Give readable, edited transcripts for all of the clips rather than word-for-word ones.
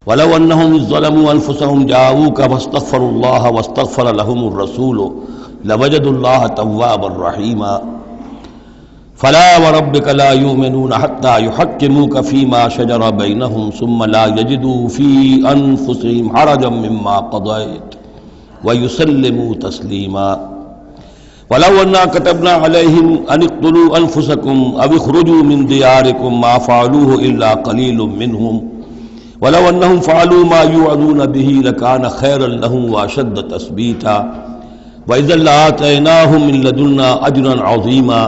ولو انہم ظلموا انفسهم جاءوک واستغفروا اللہ واستغفر لهم الرسول لوجدوا اللہ توابا رحیما فلا وربك لا يؤمنون حتى يحكموك فيما شجر بينهم ثم لا يجدوا في أنفسهم حرجا مما قضيت ويسلموا تسليما ولو أننا كتبنا عليهم أن اقتلوا أنفسكم أو اخرجوا من دياركم ما فعلوه إلا قليل منهم ولو أنهم فعلوا ما يوعظون به لكان خيرا لهم وأشد تثبيتا وإذا لآتيناهم من لدنا أجرا عظيما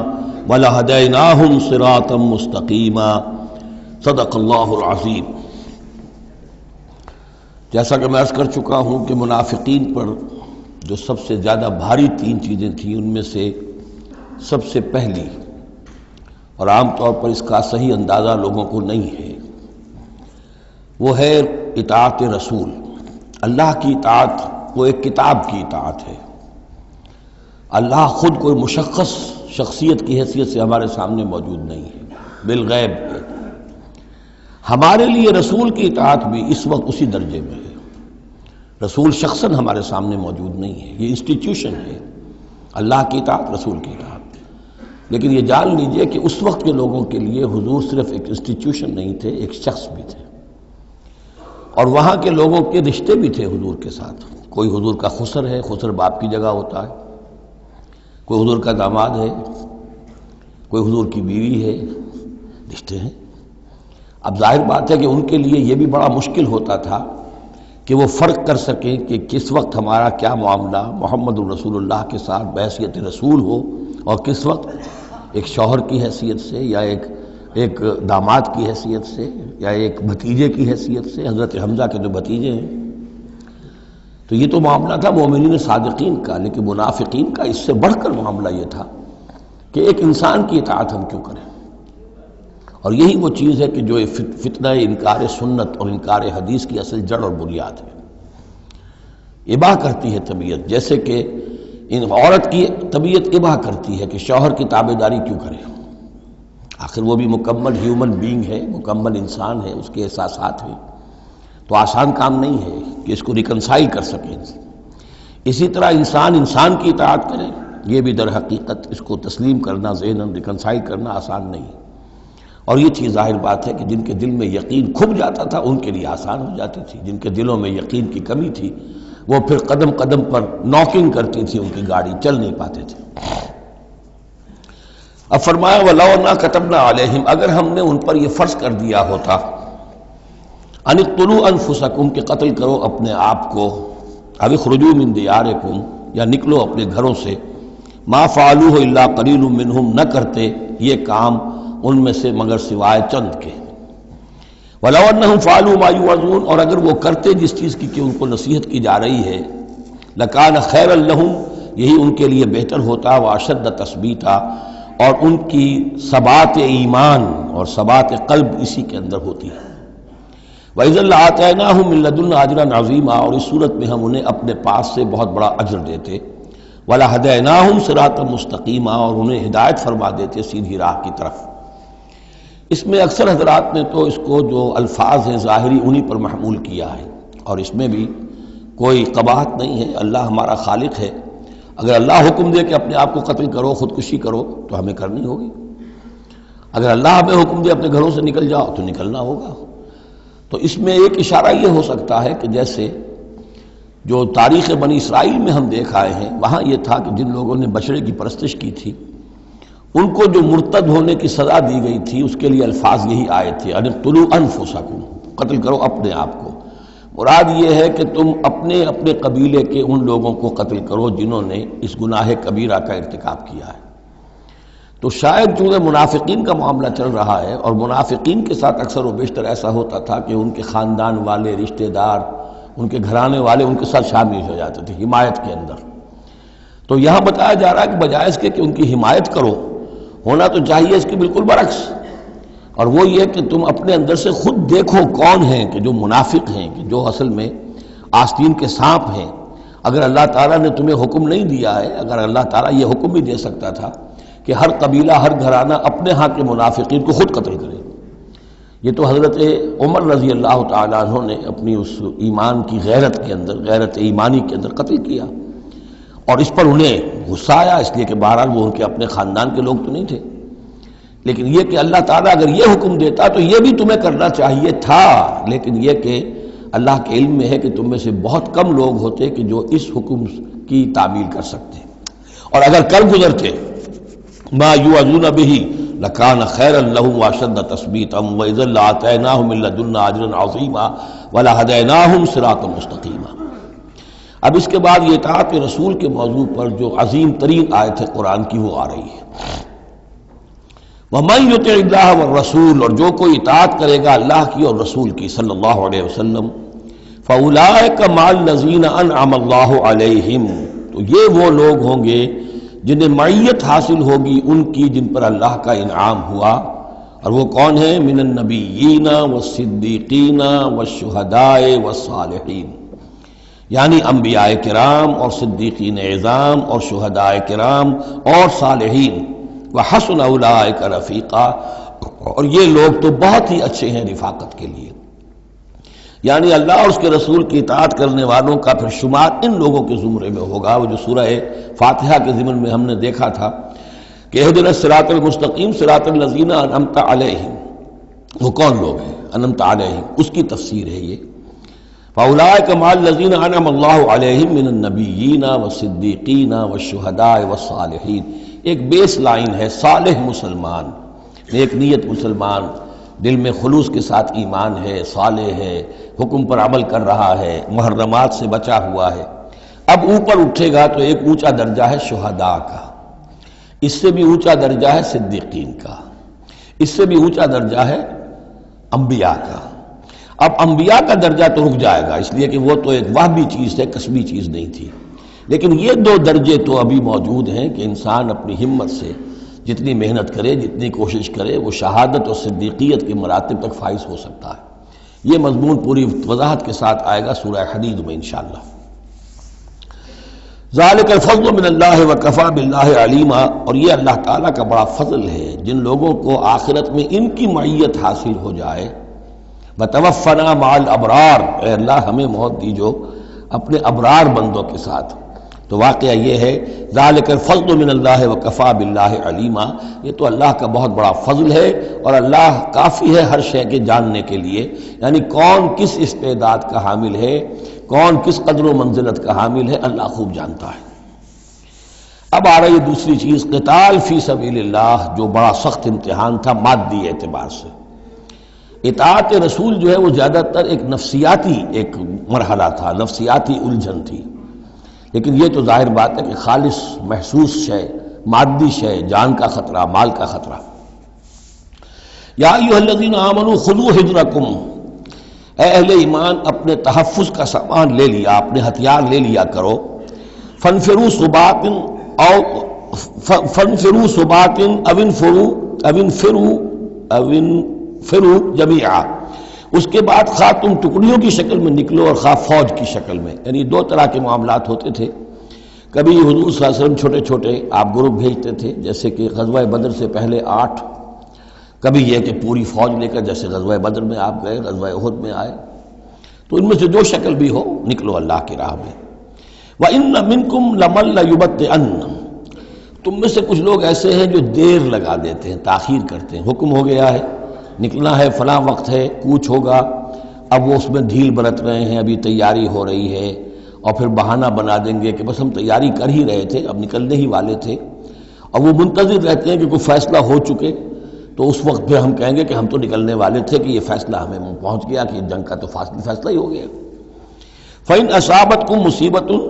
وَلَهَدَيْنَاهُمْ صِرَاطًا مُسْتَقِيمًا صدق اللہ العظیم۔ جیسا کہ میں عرض کر چکا ہوں کہ منافقین پر جو سب سے زیادہ بھاری تین چیزیں تھیں، ان میں سے سب سے پہلی اور عام طور پر اس کا صحیح اندازہ لوگوں کو نہیں ہے، وہ ہے اطاعت رسول۔ اللہ کی اطاعت وہ ایک کتاب کی اطاعت ہے۔ اللہ خود کوئی مشخص شخصیت کی حیثیت سے ہمارے سامنے موجود نہیں ہے، بالغیب ہے۔ ہمارے لیے رسول کی اطاعت بھی اس وقت اسی درجے میں ہے۔ رسول شخصاً ہمارے سامنے موجود نہیں ہے، یہ انسٹیٹیوشن ہے، اللہ کی اطاعت، رسول کی اطاعت۔ لیکن یہ جان لیجئے کہ اس وقت کے لوگوں کے لیے حضور صرف ایک انسٹیٹیوشن نہیں تھے، ایک شخص بھی تھے، اور وہاں کے لوگوں کے رشتے بھی تھے حضور کے ساتھ۔ کوئی حضور کا خسر ہے، خسر باپ کی جگہ ہوتا ہے، کوئی حضور کا داماد ہے، کوئی حضور کی بیوی ہے، رشتے ہیں۔ اب ظاہر بات ہے کہ ان کے لیے یہ بھی بڑا مشکل ہوتا تھا کہ وہ فرق کر سکیں کہ کس وقت ہمارا کیا معاملہ محمد الرسول اللہ کے ساتھ بحیثیت رسول ہو، اور کس وقت ایک شوہر کی حیثیت سے، یا ایک داماد کی حیثیت سے، یا ایک بھتیجے کی حیثیت سے، حضرت حمزہ کے جو بھتیجے ہیں۔ تو یہ تو معاملہ تھا مومنین صادقین کا، لیکن منافقین کا اس سے بڑھ کر معاملہ یہ تھا کہ ایک انسان کی اطاعت ہم کیوں کریں؟ اور یہی وہ چیز ہے کہ جو فتنہ انکار سنت اور انکار حدیث کی اصل جڑ اور بنیاد ہے۔ اباح کرتی ہے طبیعت، جیسے کہ عورت کی طبیعت اباح کرتی ہے کہ شوہر کی تابعداری کیوں کرے، آخر وہ بھی مکمل ہیومن بینگ ہے، مکمل انسان ہے، اس کے احساسات ہیں، تو آسان کام نہیں ہے کہ اس کو ریکنسائل کر سکیں۔ اسی طرح انسان کی اطاعت کرے، یہ بھی در حقیقت اس کو تسلیم کرنا، ذہناً ریکنسائل کرنا آسان نہیں۔ اور یہ چیز ظاہر بات ہے کہ جن کے دل میں یقین کھب جاتا تھا ان کے لیے آسان ہو جاتی تھی، جن کے دلوں میں یقین کی کمی تھی وہ پھر قدم قدم پر ناکنگ کرتی تھی، ان کی گاڑی چل نہیں پاتے تھے۔ اب فرمایا وَلَوْ أَنَّا كَتَبْنَا عَلَيْهِمْ، اگر ہم نے ان پر یہ فرض کر دیا ہوتا ان اقتلوا انفسکم کہ قتل کرو اپنے آپ کو، او اخرجوا من دیارکم یا نکلو اپنے گھروں سے، ما فعلوہ الا قلیل منہم نہ کرتے یہ کام ان میں سے مگر سوائے چند کے۔ ولو انہم فعلوا ما یوعظون، اور اگر وہ کرتے جس چیز کی کہ ان کو نصیحت کی جا رہی ہے، لکان خیرا لہم، یہی ان کے لیے بہتر ہوتا، واشد تثبیتا، اور ان کی ثبات ایمان اور ثبات قلب اسی کے اندر ہوتی ہے۔ وَإِذًا لَآتَيْنَاهُم مِّن لَّدُنَّا أَجْرًا عَظِيمًا، اور اس صورت میں ہم انہیں اپنے پاس سے بہت بڑا اجر دیتے۔ وَلَهَدَيْنَاهُمْ صِرَاطًا مُسْتَقِيمًا، اور انہیں ہدایت فرما دیتے سیدھی راہ کی طرف۔ اس میں اکثر حضرات نے تو اس کو جو الفاظ ہیں ظاہری انہی پر محمول کیا ہے، اور اس میں بھی کوئی قباحت نہیں ہے، اللہ ہمارا خالق ہے، اگر اللہ حکم دے کہ اپنے آپ کو قتل کرو، خودکشی کرو، تو ہمیں کرنی ہوگی۔ اگر اللہ ہمیں حکم دے اپنے گھروں سے نکل جاؤ تو نکلنا ہوگا۔ تو اس میں ایک اشارہ یہ ہو سکتا ہے کہ جیسے جو تاریخ بنی اسرائیل میں ہم دیکھ آئے ہیں، وہاں یہ تھا کہ جن لوگوں نے بچڑے کی پرستش کی تھی ان کو جو مرتد ہونے کی سزا دی گئی تھی، اس کے لیے الفاظ یہی آئے تھے ان اقتلوا انفسکم، قتل کرو اپنے آپ کو۔ مراد یہ ہے کہ تم اپنے اپنے قبیلے کے ان لوگوں کو قتل کرو جنہوں نے اس گناہ کبیرہ کا ارتکاب کیا ہے۔ تو شاید چونکہ منافقین کا معاملہ چل رہا ہے، اور منافقین کے ساتھ اکثر و بیشتر ایسا ہوتا تھا کہ ان کے خاندان والے، رشتہ دار، ان کے گھرانے والے ان کے ساتھ شامل ہو جاتے تھے حمایت کے اندر، تو یہاں بتایا جا رہا ہے کہ بجائے اس کے کہ ان کی حمایت کرو، ہونا تو چاہیے اس کے بالکل برعکس، اور وہ یہ کہ تم اپنے اندر سے خود دیکھو کون ہیں کہ جو منافق ہیں، کہ جو اصل میں آستین کے سانپ ہیں۔ اگر اللہ تعالیٰ نے تمہیں حکم نہیں دیا ہے، اگر اللہ تعالیٰ یہ حکم بھی دے سکتا تھا کہ ہر قبیلہ، ہر گھرانہ اپنے ہاں کے منافقین کو خود قتل کرے، یہ تو حضرت عمر رضی اللہ تعالیٰ عنہ نے اپنی اس ایمان کی غیرت کے اندر، غیرت ایمانی کے اندر قتل کیا، اور اس پر انہیں غصہ آیا، اس لیے کہ بہرحال وہ ان کے اپنے خاندان کے لوگ تو نہیں تھے، لیکن یہ کہ اللہ تعالیٰ اگر یہ حکم دیتا تو یہ بھی تمہیں کرنا چاہیے تھا، لیکن یہ کہ اللہ کے علم میں ہے کہ تم میں سے بہت کم لوگ ہوتے کہ جو اس حکم کی تعمیل کر سکتے، اور اگر کر گزرتے ما یوعظون بہ لکان خیرا لہم واشد تثبیتا واذا لآتیناہم من لدنا اجرا عظیما ولہدیناہم صراطا مستقیما۔ اب اس کے بعد یہ اطاعت رسول کے موضوع پر جو عظیم ترین آیت ہے قرآن کی وہ آ رہی ہے، وَمَن يُطِعِ اللَّهَ وَالرَّسُولَ، اور جو کوئی اطاعت کرے گا اللہ کی اور رسول کی صلی اللہ علیہ وسلم، فَأُولَٰئِكَ مَعَ الَّذِينَ أَنْعَمَ اللَّهُ عَلَيْهِمْ، تو یہ وہ لوگ ہوں گے جنہیں معیت حاصل ہوگی ان کی جن پر اللہ کا انعام ہوا، اور وہ کون ہیں؟ من النبیین والصدیقین والشہداء والصالحین، یعنی انبیاء کرام اور صدیقین اعظام اور شہداء کرام اور صالحین، وحسن اولئک رفیقا، اور یہ لوگ تو بہت ہی اچھے ہیں رفاقت کے لیے، یعنی اللہ اور اس کے رسول کی اطاعت کرنے والوں کا پھر شمار ان لوگوں کے زمرے میں ہوگا، وہ جو سورہ فاتحہ کے ضمن میں ہم نے دیکھا تھا کہ اہدنا الصراط المستقیم صراط الذین انعمت علیہم، وہ کون لوگ ہیں انعمت علیہم، اس کی تفسیر ہے یہ، فاولئک مع الذین انعم اللہ علیہم من النبیین والصدیقین والشہداء والصالحین، ایک بیس لائن ہے، صالح مسلمان، نیک نیت مسلمان، دل میں خلوص کے ساتھ ایمان ہے، صالح ہے، حکم پر عمل کر رہا ہے، محرمات سے بچا ہوا ہے۔ اب اوپر اٹھے گا تو ایک اونچا درجہ ہے شہداء کا، اس سے بھی اونچا درجہ ہے صدیقین کا، اس سے بھی اونچا درجہ ہے انبیاء کا۔ اب انبیاء کا درجہ تو رک جائے گا، اس لیے کہ وہ تو ایک وہبی چیز ہے، کسبی چیز نہیں تھی، لیکن یہ دو درجے تو ابھی موجود ہیں کہ انسان اپنی ہمت سے جتنی محنت کرے، جتنی کوشش کرے، وہ شہادت اور صدیقیت کے مراتب تک فائز ہو سکتا ہے۔ یہ مضمون پوری وضاحت کے ساتھ آئے گا سورہ حدید میں انشاءاللہ۔ ذالک الفضل من اللہ وکفی باللہ علیما، اور یہ اللہ تعالیٰ کا بڑا فضل ہے جن لوگوں کو آخرت میں ان کی معیت حاصل ہو جائے۔ وتوفنا مع الابرار، اے اللہ ہمیں موت دیجو اپنے ابرار بندوں کے ساتھ۔ تو واقعہ یہ ہے ذالک الفضل من اللہ وکفی باللہ علیما، یہ تو اللہ کا بہت بڑا فضل ہے، اور اللہ کافی ہے ہر شے کے جاننے کے لیے، یعنی کون کس استعداد کا حامل ہے، کون کس قدر و منزلت کا حامل ہے، اللہ خوب جانتا ہے۔ اب آ رہی دوسری چیز، قتال فی سبیل اللہ، جو بڑا سخت امتحان تھا مادی اعتبار سے۔ اطاعت رسول جو ہے وہ زیادہ تر ایک نفسیاتی ایک مرحلہ تھا، نفسیاتی الجھن تھی، لیکن یہ تو ظاہر بات ہے کہ خالص محسوس شے، مادی شے، جان کا خطرہ، مال کا خطرہ۔ یا ایھا الذین آمنوا خذوا حذرکم، اے اہل ایمان اپنے تحفظ کا سامان لے لیا، اپنے ہتھیار لے لیا کرو۔ فانفروا ثبات او فانفروا ثبات او انفروا جميعا، اس کے بعد خواہ تم ٹکڑیوں کی شکل میں نکلو اور خواہ فوج کی شکل میں، یعنی دو طرح کے معاملات ہوتے تھے۔ کبھی حضور صلی اللہ علیہ وسلم چھوٹے چھوٹے آپ گروپ بھیجتے تھے، جیسے کہ غزوہ بدر سے پہلے 8، کبھی یہ کہ پوری فوج لے کر جیسے غزوہ بدر میں آپ گئے، غزوہ احد میں آئے، تو ان میں سے جو شکل بھی ہو نکلو اللہ کی راہ میں۔ وَإِنَّ مِنْكُمْ لَمَن لَيُبَطِّئَنَّ، تم میں سے کچھ لوگ ایسے ہیں جو دیر لگا دیتے ہیں، تاخیر کرتے ہیں، حکم ہو گیا ہے نکلنا ہے، فلاں وقت ہے، کوچ ہوگا، اب وہ اس میں ڈھیل برت رہے ہیں، ابھی تیاری ہو رہی ہے، اور پھر بہانہ بنا دیں گے کہ بس ہم تیاری کر ہی رہے تھے، اب نکلنے ہی والے تھے، اور وہ منتظر رہتے ہیں کہ کوئی فیصلہ ہو چکے، تو اس وقت پھر ہم کہیں گے کہ ہم تو نکلنے والے تھے کہ یہ فیصلہ ہمیں پہنچ گیا کہ جنگ کا تو فیصلہ ہی ہو گیا۔ فَإِنْ أَصَابَتْكُمْ مُصِيبَةٌ،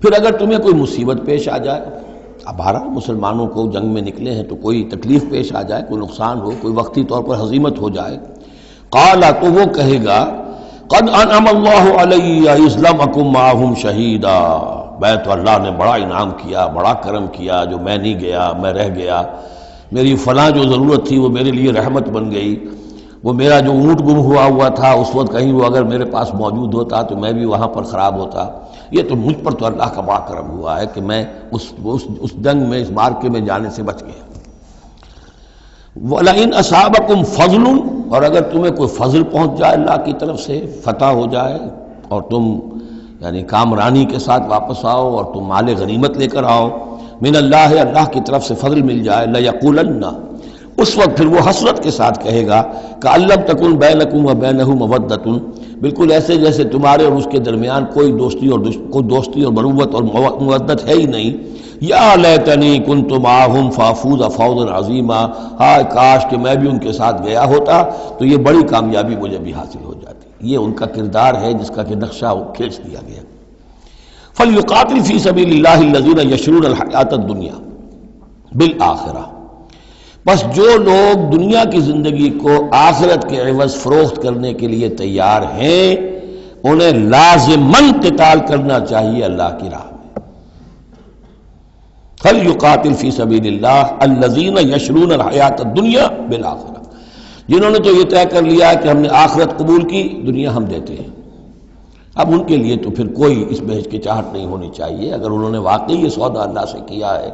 پھر اگر تمہیں کوئی مصیبت پیش آ جائے، اب بہرحال مسلمانوں کو جنگ میں نکلے ہیں تو کوئی تکلیف پیش آ جائے، کوئی نقصان ہو، کوئی وقتی طور پر ہزیمت ہو جائے، قال، تو وہ کہے گا قد انعم اللہ علی اذ لم اکن معہم شہیدا، میں تو اللہ نے بڑا انعام کیا، بڑا کرم کیا، جو میں نہیں گیا، میں رہ گیا، میری فلاں جو ضرورت تھی وہ میرے لیے رحمت بن گئی، وہ میرا جو اونٹ گم ہوا تھا اس وقت کہیں وہ اگر میرے پاس موجود ہوتا تو میں بھی وہاں پر خراب ہوتا، یہ تو مجھ پر تو اللہ کا بڑا کرم ہوا ہے کہ میں اس جنگ میں، اس مارکے میں جانے سے بچ گیا۔ وَلَئِنْ أَصَابَكُمْ فَضْلٌ، اور اگر تمہیں کوئی فضل پہنچ جائے اللہ کی طرف سے، فتح ہو جائے اور تم یعنی کامرانی کے ساتھ واپس آؤ اور تم مال غنیمت لے کر آؤ، من اللہ، اللہ کی طرف سے فضل مل جائے، لَيَقُولَنَّ، اس وقت پھر وہ حسرت کے ساتھ کہے گا کہ لم تکن بینکم و بینہ مودۃ، بالکل ایسے جیسے تمہارے اور اس کے درمیان کوئی دوستی اور بروت اور مودت ہے ہی نہیں، یا لیتنی کنت معہم فافوز فوزا عظیما، ہائے کاش کہ میں بھی ان کے ساتھ گیا ہوتا تو یہ بڑی کامیابی مجھے بھی حاصل ہو جاتی۔ یہ ان کا کردار ہے جس کا کہ نقشہ کھینچ دیا گیا۔ فلیقاتل فی سبیل اللہ الذین یشرون الحیاۃ الدنیا بالآخرہ، بس جو لوگ دنیا کی زندگی کو آخرت کے عوض فروخت کرنے کے لیے تیار ہیں انہیں لازماً قتال کرنا چاہیے اللہ کی راہ میں۔ فلیقاتل فی سبیل اللہ الذین یشرون الحیاۃ الدنیا بالآخرہ، جنہوں نے تو یہ طے کر لیا کہ ہم نے آخرت قبول کی، دنیا ہم دیتے ہیں۔ اب ان کے لیے تو پھر کوئی اس میں ہچکچاہٹ نہیں ہونی چاہیے، اگر انہوں نے واقعی یہ سودا اللہ سے کیا ہے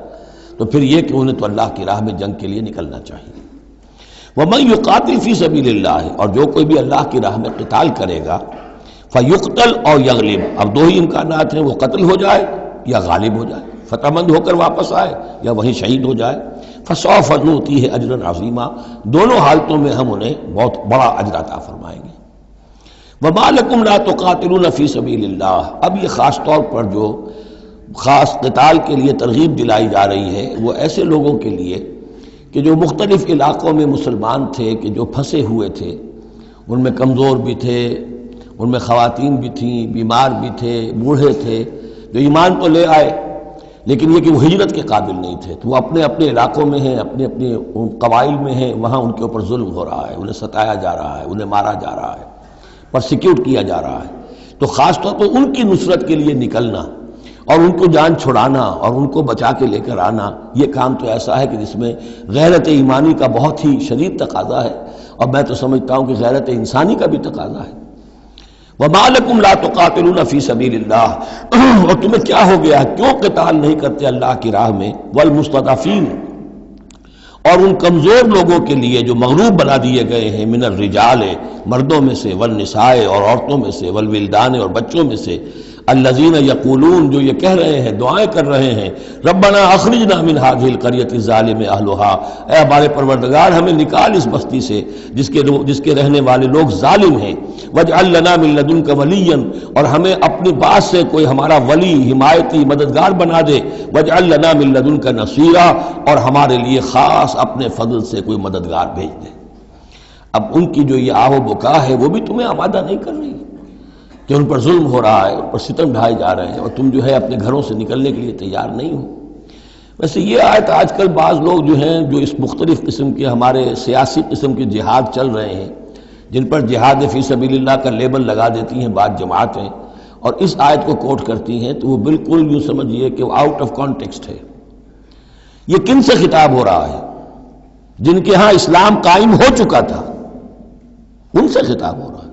تو پھر یہ کہ انہیں تو اللہ کی راہ میں جنگ کے لیے نکلنا چاہیے۔ وَمَن يُقَاتِلْ فِي سَبِيلِ اللَّهِ، اور جو کوئی بھی اللہ کی راہ میں قتال کرے گا، فَيُقْتَلْ أَوْ يَغْلِبْ، اب دو ہی امکانات ہیں، وہ قتل ہو جائے یا غالب ہو جائے، فتح مند ہو کر واپس آئے یا وہیں شہید ہو جائے، فَسَوْفَ نُؤْتِيهِ أَجْرًا عَظِيمًا، دونوں حالتوں میں ہم انہیں بہت بڑا اجر عطا فرمائیں گے۔ وَمَا لَكُمْ لَا تُقَاتِلُونَ فِي سَبِيلِ اللَّهِ، اب یہ خاص طور پر جو خاص قتال کے لیے ترغیب دلائی جا رہی ہے وہ ایسے لوگوں کے لیے کہ جو مختلف علاقوں میں مسلمان تھے، کہ جو پھنسے ہوئے تھے، ان میں کمزور بھی تھے، ان میں خواتین بھی تھیں، بیمار بھی تھے، بوڑھے تھے، جو ایمان تو لے آئے لیکن یہ کہ وہ ہجرت کے قابل نہیں تھے، تو وہ اپنے اپنے علاقوں میں ہیں، اپنے اپنے قبائل میں ہیں، وہاں ان کے اوپر ظلم ہو رہا ہے، انہیں ستایا جا رہا ہے، انہیں مارا جا رہا ہے، پرسیکیوٹ کیا جا رہا ہے، تو خاص طور پر ان کی نصرت کے لیے نکلنا اور ان کو جان چھڑانا اور ان کو بچا کے لے کر آنا، یہ کام تو ایسا ہے کہ جس میں غیرت ایمانی کا بہت ہی شدید تقاضا ہے، اور میں تو سمجھتا ہوں کہ غیرت انسانی کا بھی تقاضا ہے۔ وَمَا لَكُمْ لَا تُقَاتِلُونَ فِي سَبِيلِ اللَّهِ، اور تمہیں کیا ہو گیا، کیوں قتال نہیں کرتے اللہ کی راہ میں، وَالْمُسْتَضْعَفِينَ، اور ان کمزور لوگوں کے لیے جو مغلوب بنا دیے گئے ہیں، من الرجال، مردوں میں سے، والنساء، اور عورتوں میں سے، والولدان، اور بچوں میں سے، الذین یقولون، جو یہ کہہ رہے ہیں، دعائیں کر رہے ہیں، ربنا اخرجنا من هذه القرية الظالم اهلها، اے ہمارے پروردگار ہمیں نکال اس بستی سے جس کے رہنے والے لوگ ظالم ہیں، واجعل لنا من لدنك وليا، اور ہمیں اپنی بات سے کوئی ہمارا ولی، حمایتی، مددگار بنا دے، واجعل لنا من لدنك نصيرا، اور ہمارے لیے خاص اپنے فضل سے کوئی مددگار بھیج دے۔ اب ان کی جو یہ آہ و بکا ہے وہ بھی تمہیں آمادہ نہیں کر رہی کہ ان پر ظلم ہو رہا ہے، ان پر ستم ڈھائے جا رہے ہیں، اور تم جو ہے اپنے گھروں سے نکلنے کے لیے تیار نہیں ہو۔ ویسے یہ آیت آج کل بعض لوگ جو ہیں جو اس مختلف قسم کے ہمارے سیاسی قسم کے جہاد چل رہے ہیں، جن پر جہاد فی سبیل اللہ کا لیبل لگا دیتی ہیں بعض جماعتیں، اور اس آیت کو کوٹ کرتی ہیں، تو وہ بالکل یوں سمجھیے کہ وہ آؤٹ آف کانٹیکسٹ ہے۔ یہ کن سے خطاب ہو رہا ہے؟ جن کے ہاں اسلام قائم ہو چکا تھا، ان سے خطاب ہو رہا ہے۔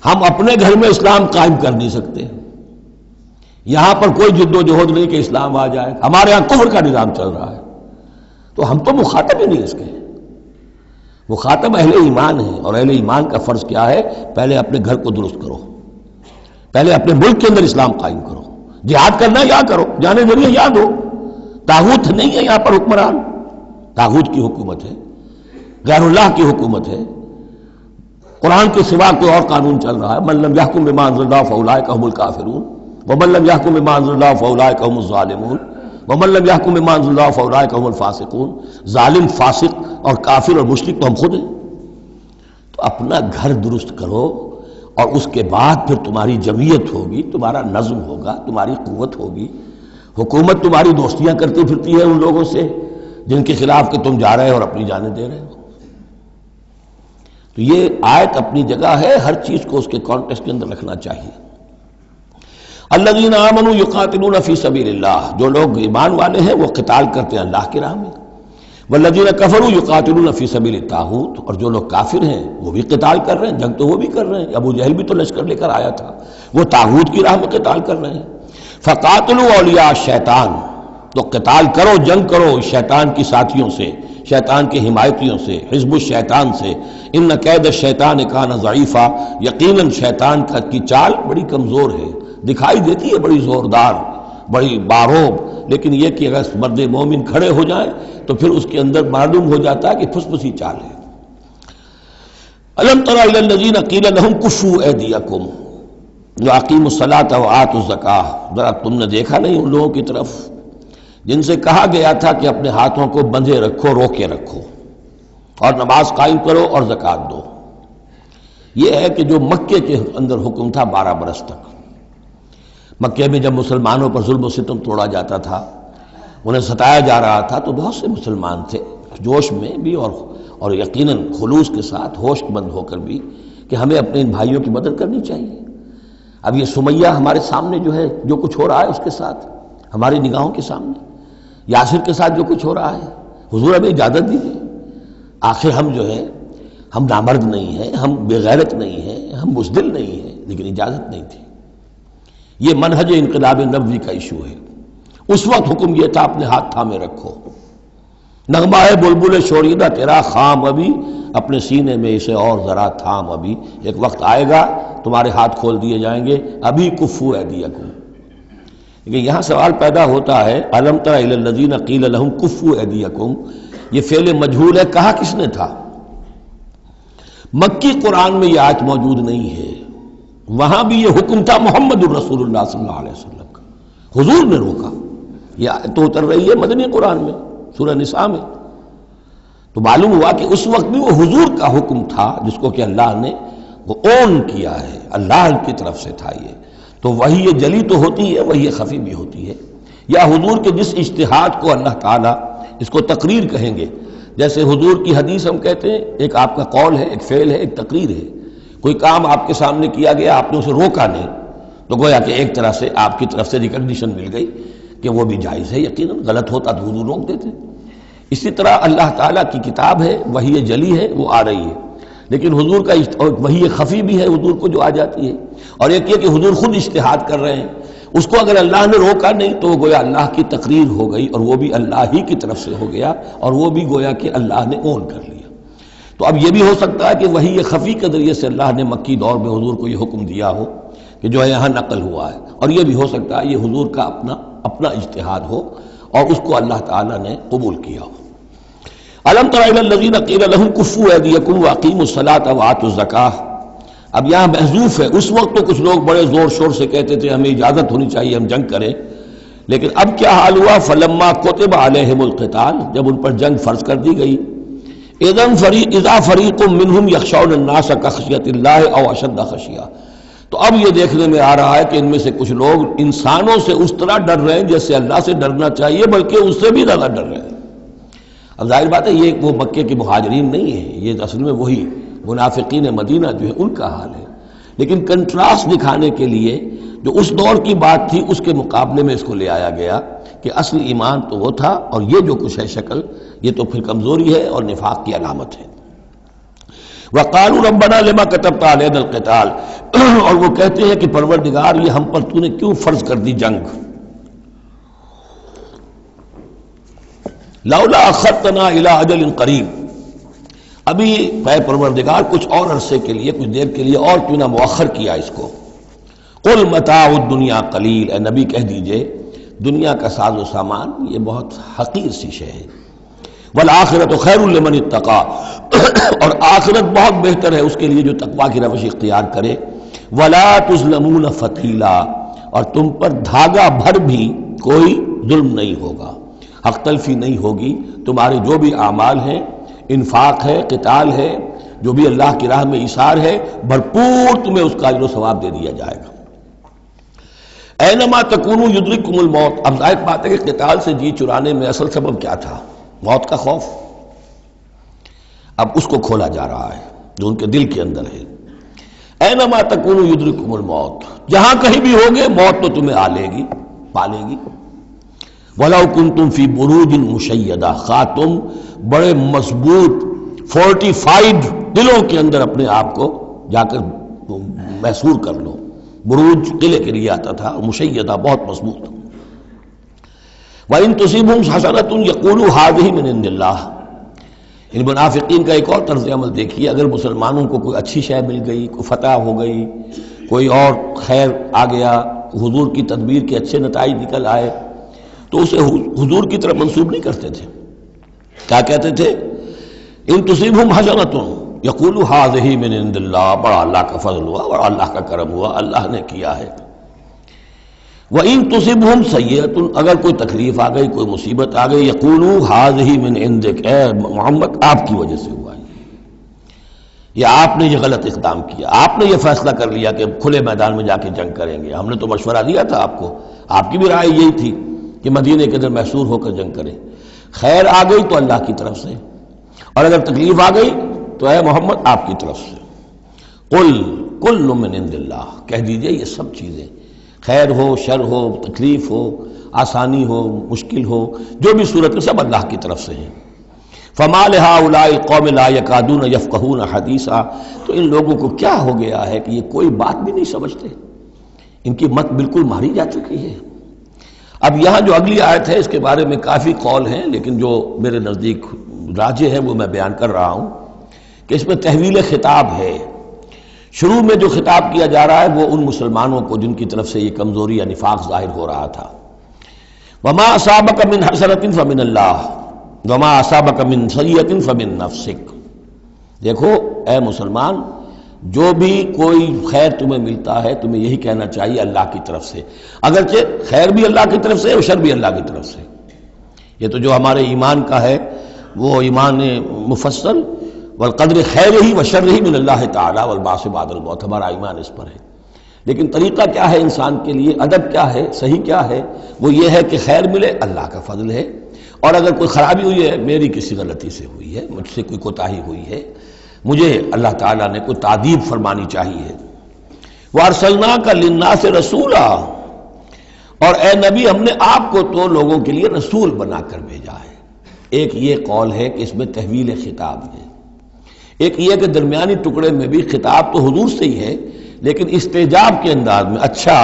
ہم اپنے گھر میں اسلام قائم کر نہیں سکتے، یہاں پر کوئی جد و جہد نہیں کہ اسلام آ جائے، ہمارے ہاں کفر کا نظام چل رہا ہے، تو ہم تو مخاطب ہی نہیں اس کے۔ مخاطب اہل ایمان ہیں، اور اہل ایمان کا فرض کیا ہے؟ پہلے اپنے گھر کو درست کرو، پہلے اپنے ملک کے اندر اسلام قائم کرو، جہاد کرنا یا کرو، جانے ذریعے یاد ہو، طاغوت نہیں ہے یہاں پر حکمران، طاغوت کی حکومت ہے، غیر اللہ کی حکومت ہے، قرآن کے سوا کوئی اور قانون چل رہا ہے۔ من لم يحكم بما انزل الله فاولئک هم الكافرون ومن لم يحكم بما انزل الله فاولئک هم الظالمون ومن لم يحكم بما انزل الله فاولئک هم الفاسقون، ظالم، فاسق اور کافر اور مشرک تو ہم خود ہیں۔ تو اپنا گھر درست کرو، اور اس کے بعد پھر تمہاری جمعیت ہوگی، تمہارا نظم ہوگا، تمہاری قوت ہوگی۔ حکومت تمہاری دوستیاں کرتی پھرتی ہے ان لوگوں سے جن کے خلاف کہ تم جا رہے ہو اور اپنی جانیں دے رہے ہو۔ تو یہ آیت اپنی جگہ ہے، ہر چیز کو اس کے کانٹیکسٹ کے اندر رکھنا چاہیے۔ الذین آمنوا یقاتلون فی سبیل اللہ، جو لوگ ایمان والے ہیں وہ قتال کرتے ہیں اللہ کی راہ میں۔ والذین کفروا یقاتلون فی سبیل الطاغوت، اور جو لوگ کافر ہیں وہ بھی قتال کر رہے ہیں، جنگ تو وہ بھی کر رہے ہیں۔ ابو جہل بھی تو لشکر لے کر آیا تھا، وہ طاغوت کی راہ میں قتال کر رہے ہیں۔ فقاتلوا اولیاء الشیطان، تو قتال کرو، جنگ کرو شیطان کی ساتھیوں سے، شیطان کے حمایتیوں سے، حزب الشیطان سے، ان کید الشیطان کان ضعیفا، یقیناً شیطان کی چال بڑی کمزور ہے، دکھائی دیتی ہے بڑی زوردار، بڑی باروب، لیکن یہ کہ اگر مرد مومن کھڑے ہو جائیں تو پھر اس کے اندر معلوم ہو جاتا ہے کہ پھسپسی چال ہے۔ الم تر الی الذین قیل لهم کفوا ایدیکم واقیموا الصلاۃ وآتوا الزکاۃ، ذرا تم نے دیکھا نہیں ان لوگوں کی طرف جن سے کہا گیا تھا کہ اپنے ہاتھوں کو بندھے رکھو، روکے رکھو، اور نماز قائم کرو اور زکوٰۃ دو۔ یہ ہے کہ جو مکے کے اندر حکم تھا 12 برس تک، مکے میں جب مسلمانوں پر ظلم و ستم توڑا جاتا تھا، انہیں ستایا جا رہا تھا، تو بہت سے مسلمان تھے جوش میں بھی اور یقیناً خلوص کے ساتھ ہوش مند ہو کر بھی کہ ہمیں اپنے ان بھائیوں کی مدد کرنی چاہیے۔ اب یہ سمیہ ہمارے سامنے جو ہے، جو کچھ ہو رہا ہے اس کے ساتھ ہماری نگاہوں کے سامنے، یاسر کے ساتھ جو کچھ ہو رہا ہے، حضور ہمیں اجازت دیجیے، آخر ہم جو ہے ہم نامرد نہیں ہیں، ہم بے غیرت نہیں ہیں، ہم بزدل نہیں ہیں، لیکن اجازت نہیں تھی۔ یہ منہج انقلاب نبوی کا ایشو ہے۔ اس وقت حکم یہ تھا اپنے ہاتھ تھامے رکھو، نغمہ ہے بلبل شوریدہ تیرا خام ابھی، اپنے سینے میں اسے اور ذرا تھام ابھی، ایک وقت آئے گا تمہارے ہاتھ کھول دیے جائیں گے، ابھی کفوا ایدیکم۔ لیکن یہاں سوال پیدا ہوتا ہے، الم تر الی الذین قیل لهم کفوا ایدیکم، یہ فعل مجہول ہے، کہا کس نے تھا؟ مکی قرآن میں یہ آیت موجود نہیں ہے، وہاں بھی یہ حکم تھا محمد الرسول اللہ صلی اللہ علیہ وسلم کا، حضور نے روکا۔ یہ آیت تو اتر رہی ہے مدنی قرآن میں، سورہ نساء میں، تو معلوم ہوا کہ اس وقت بھی وہ حضور کا حکم تھا جس کو کہ اللہ نے وہ اون کیا ہے، اللہ کی طرف سے تھا یہ۔ تو وہی جلی تو ہوتی ہے، وہی خفی بھی ہوتی ہے، یا حضور کے جس اجتہاد کو اللہ تعالیٰ اس کو تقریر کہیں گے، جیسے حضور کی حدیث ہم کہتے ہیں، ایک آپ کا قول ہے، ایک فعل ہے، ایک تقریر ہے۔ کوئی کام آپ کے سامنے کیا گیا، آپ نے اسے روکا نہیں، تو گویا کہ ایک طرح سے آپ کی طرف سے ریکگنیشن مل گئی کہ وہ بھی جائز ہے، یقیناً غلط ہوتا تو حضور روک دیتے۔ اسی طرح اللہ تعالیٰ کی کتاب ہے، وحی جلی ہے، وہ آ رہی ہے، لیکن حضور کا وحی خفی بھی ہے حضور کو جو آ جاتی ہے، اور ایک یہ کہ حضور خود اجتہاد کر رہے ہیں، اس کو اگر اللہ نے روکا نہیں تو وہ گویا اللہ کی تقریر ہو گئی، اور وہ بھی اللہ ہی کی طرف سے ہو گیا، اور وہ بھی گویا کہ اللہ نے اون کر لیا۔ تو اب یہ بھی ہو سکتا ہے کہ وحی خفی کے ذریعے سے اللہ نے مکی دور میں حضور کو یہ حکم دیا ہو کہ جو ہے یہاں نقل ہوا ہے، اور یہ بھی ہو سکتا ہے یہ حضور کا اپنا اجتہاد ہو اور اس کو اللہ تعالیٰ نے قبول کیا ہو۔ الم تر الی الذین قیل لهم کفوا ایدیکم واقیموا الصلاۃ وآتوا الزکاۃ، اب یہاں محذوف ہے، اس وقت تو کچھ لوگ بڑے زور شور سے کہتے تھے ہمیں اجازت ہونی چاہیے ہم جنگ کریں، لیکن اب کیا حال ہوا؟ فلما کتب علیہم القتال، جب ان پر جنگ فرض کر دی گئی، اذا فریق منہم یخشون الناس کخشیۃ اللہ او اشد خشیہ، تو اب یہ دیکھنے میں آ رہا ہے کہ ان میں سے کچھ لوگ انسانوں سے اس طرح ڈر رہے ہیں جیسے اللہ سے ڈرنا چاہیے، بلکہ اس سے بھی زیادہ ڈر رہے ہیں۔ اب ظاہر بات ہے یہ وہ مکے کے مہاجرین نہیں ہیں، یہ اصل میں وہی منافقین مدینہ جو ہے ان کا حال ہے، لیکن کنٹراسٹ دکھانے کے لیے جو اس دور کی بات تھی اس کے مقابلے میں اس کو لے آیا گیا کہ اصل ایمان تو وہ تھا، اور یہ جو کچھ ہے شکل، یہ تو پھر کمزوری ہے اور نفاق کی علامت ہے۔ وَقَالُوا رَبَّنَا لِمَا كَتَبْتَ عَلَيْنَا الْقِتَالَ، اور وہ کہتے ہیں کہ پروردگار یہ ہم پر تو نے کیوں فرض کر دی جنگ، لولا اخرتنا الى اجل قریب، ابھی اے پروردگار کچھ اور عرصے کے لیے، کچھ دیر کے لیے اور کیوں نہ مؤخر کیا اس کو۔ قل متاع الدنیا قلیل، اے نبی کہہ دیجئے دنیا کا ساز و سامان یہ بہت حقیر سی شے ہے، والآخرۃ خیر لمن اتقی، اور آخرت بہت بہتر ہے اس کے لیے جو تقویٰ کی روش اختیار کرے، ولا تظلمون فتیلا، اور تم پر دھاگا بھر بھی کوئی ظلم نہیں ہوگا، حق تلفی نہیں ہوگی، تمہارے جو بھی اعمال ہیں، انفاق ہے، قتال ہے، جو بھی اللہ کی راہ میں ایثار ہے، بھرپور تمہیں اس کا اجر و ثواب دے دیا جائے گا۔ اینما تکونوا یدرککم الموت، اب ظاہر بات ہے کہ قتال سے جی چرانے میں اصل سبب کیا تھا؟ موت کا خوف، اب اس کو کھولا جا رہا ہے جو ان کے دل کے اندر ہے۔ اینما تکونوا یدرککم الموت، جہاں کہیں بھی ہوگے موت تو تمہیں آ لے گی، پا لے گی۔ وَلَوْ كُنْتُمْ فِي بُرُوجٍ مُشَيَّدَةٍ، خواہ تم بڑے مضبوط فورٹیفائڈ قلعوں کے اندر اپنے آپ کو جا کر محصور کر لو، بروج قلعے کے لیے آتا تھا، مشیدہ بہت مضبوط۔ وَإِن تُصِبْهُمْ حَسَنَةٌ يَقُولُوا هَٰذِهِ مِنْ عِندِ اللَّهِ، ان منافقین کا ایک اور طرز عمل دیکھیے، اگر مسلمانوں کو کوئی اچھی شے مل گئی، کوئی فتح ہو گئی، کوئی اور خیر آ گیا، حضور کی تدبیر کے اچھے نتائج نکل آئے، تو اسے حضور کی طرف منسوب نہیں کرتے تھے. کیا کہتے تھے؟ ان تصیبہم حسنۃ یقولوا ھذہ من عند اللہ، بڑا اللہ کا فضل ہوا، بڑا اللہ کا کرم ہوا، اللہ نے کیا ہے. وَإِن تُصِبْهُمْ سَيِّئَةٌ، اگر کوئی تکلیف آ گئی، کوئی مصیبت آ گئی، یقولوا ھذہ من عندک، اے محمد آپ کی وجہ سے ہوا ہے، یا آپ نے یہ غلط اقدام کیا، آپ نے یہ فیصلہ کر لیا کہ کھلے میدان میں جا کے جنگ کریں گے، ہم نے تو مشورہ دیا تھا آپ کو، آپ کی بھی رائے یہی تھی کہ مدینے کے اندر محصور ہو کر جنگ کریں. خیر آ گئی تو اللہ کی طرف سے، اور اگر تکلیف آ گئی تو اے محمد آپ کی طرف سے. قل کل من عند اللہ، کہہ دیجئے یہ سب چیزیں، خیر ہو، شر ہو، تکلیف ہو، آسانی ہو، مشکل ہو، جو بھی صورت میں سب اللہ کی طرف سے ہیں. فما لہؤلاء القوم لا یکادون یفقہون حدیثا، تو ان لوگوں کو کیا ہو گیا ہے کہ یہ کوئی بات بھی نہیں سمجھتے، ان کی مت بالکل ماری جا چکی ہے. اب یہاں جو اگلی آیت ہے اس کے بارے میں کافی قول ہیں، لیکن جو میرے نزدیک راجح ہے وہ میں بیان کر رہا ہوں کہ اس میں تحویل خطاب ہے. شروع میں جو خطاب کیا جا رہا ہے وہ ان مسلمانوں کو جن کی طرف سے یہ کمزوری یا نفاق ظاہر ہو رہا تھا. وما اصابک من حسنۃ فمن اللہ وما اصابک من سیئۃ فمن نفسک. دیکھو اے مسلمان، جو بھی کوئی خیر تمہیں ملتا ہے تمہیں یہی کہنا چاہیے اللہ کی طرف سے، اگرچہ خیر بھی اللہ کی طرف سے اور شر بھی اللہ کی طرف سے. یہ تو جو ہمارے ایمان کا ہے وہ ایمان مفصل، والقدر خیرہ وشرہ من اللہ تعالی والبعث بعد الموت، ہمارا ایمان اس پر ہے. لیکن طریقہ کیا ہے انسان کے لیے، ادب کیا ہے، صحیح کیا ہے؟ وہ یہ ہے کہ خیر ملے اللہ کا فضل ہے، اور اگر کوئی خرابی ہوئی ہے میری کسی غلطی سے ہوئی ہے، مجھ سے کوئی کوتاہی ہوئی ہے، مجھے اللہ تعالیٰ نے کوئی تعدیب فرمانی چاہیے. وَأَرْسَلْنَاكَ لِلنَّاسِ رَسُولًا، اور اے نبی ہم نے آپ کو تو لوگوں کے لیے رسول بنا کر بھیجا ہے. ایک یہ قول ہے کہ اس میں تحویل خطاب ہے، ایک یہ کہ درمیانی ٹکڑے میں بھی خطاب تو حضور سے ہی ہے لیکن استجاب کے انداز میں. اچھا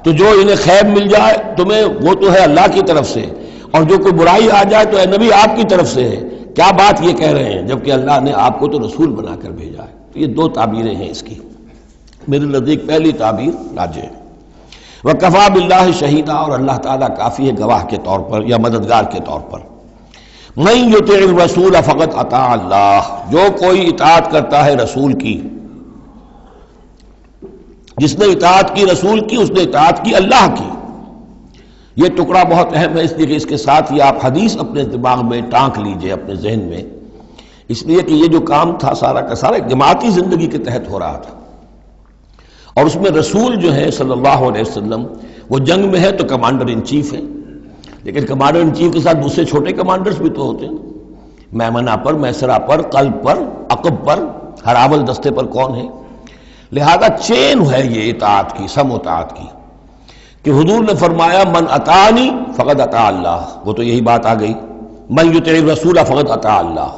تو جو انہیں خیر مل جائے تمہیں وہ تو ہے اللہ کی طرف سے، اور جو کوئی برائی آ جائے تو اے نبی آپ کی طرف سے ہے. کیا بات یہ کہہ رہے ہیں جبکہ اللہ نے آپ کو تو رسول بنا کر بھیجا ہے. تو یہ دو تعبیریں ہیں اس کی. میرے نزدیک پہلی تعبیر راجح ہے. وَكَفَى بِاللَّهِ شَهِيدًا، اور اللہ تعالیٰ کافی ہے گواہ کے طور پر یا مددگار کے طور پر. مَن يُطِعِ الرَّسُولَ فَقَدْ أَطَاعَ اللَّهَ، جو کوئی اطاعت کرتا ہے رسول کی، جس نے اطاعت کی رسول کی اس نے اطاعت کی اللہ کی. یہ ٹکڑا بہت اہم ہے، اس لیے کہ اس کے ساتھ ہی آپ حدیث اپنے دماغ میں ٹانک لیجئے اپنے ذہن میں، اس لیے کہ یہ جو کام تھا سارا کا سارا ایک جماعتی زندگی کے تحت ہو رہا تھا، اور اس میں رسول جو ہے صلی اللہ علیہ وسلم وہ جنگ میں ہے تو کمانڈر ان چیف ہے، لیکن کمانڈر ان چیف کے ساتھ دوسرے چھوٹے کمانڈرز بھی تو ہوتے ہیں، میمنہ پر، میسرہ پر، قلب پر، عقب پر، ہراول دستے پر کون ہے. لہذا چین ہے یہ اطاعت کی، سم اطاعت کی، کہ حضور نے فرمایا من اطاعنی فقد اطاع اللہ، وہ تو یہی بات آ گئی. من یطع الرسول فقد اطاع اللہ،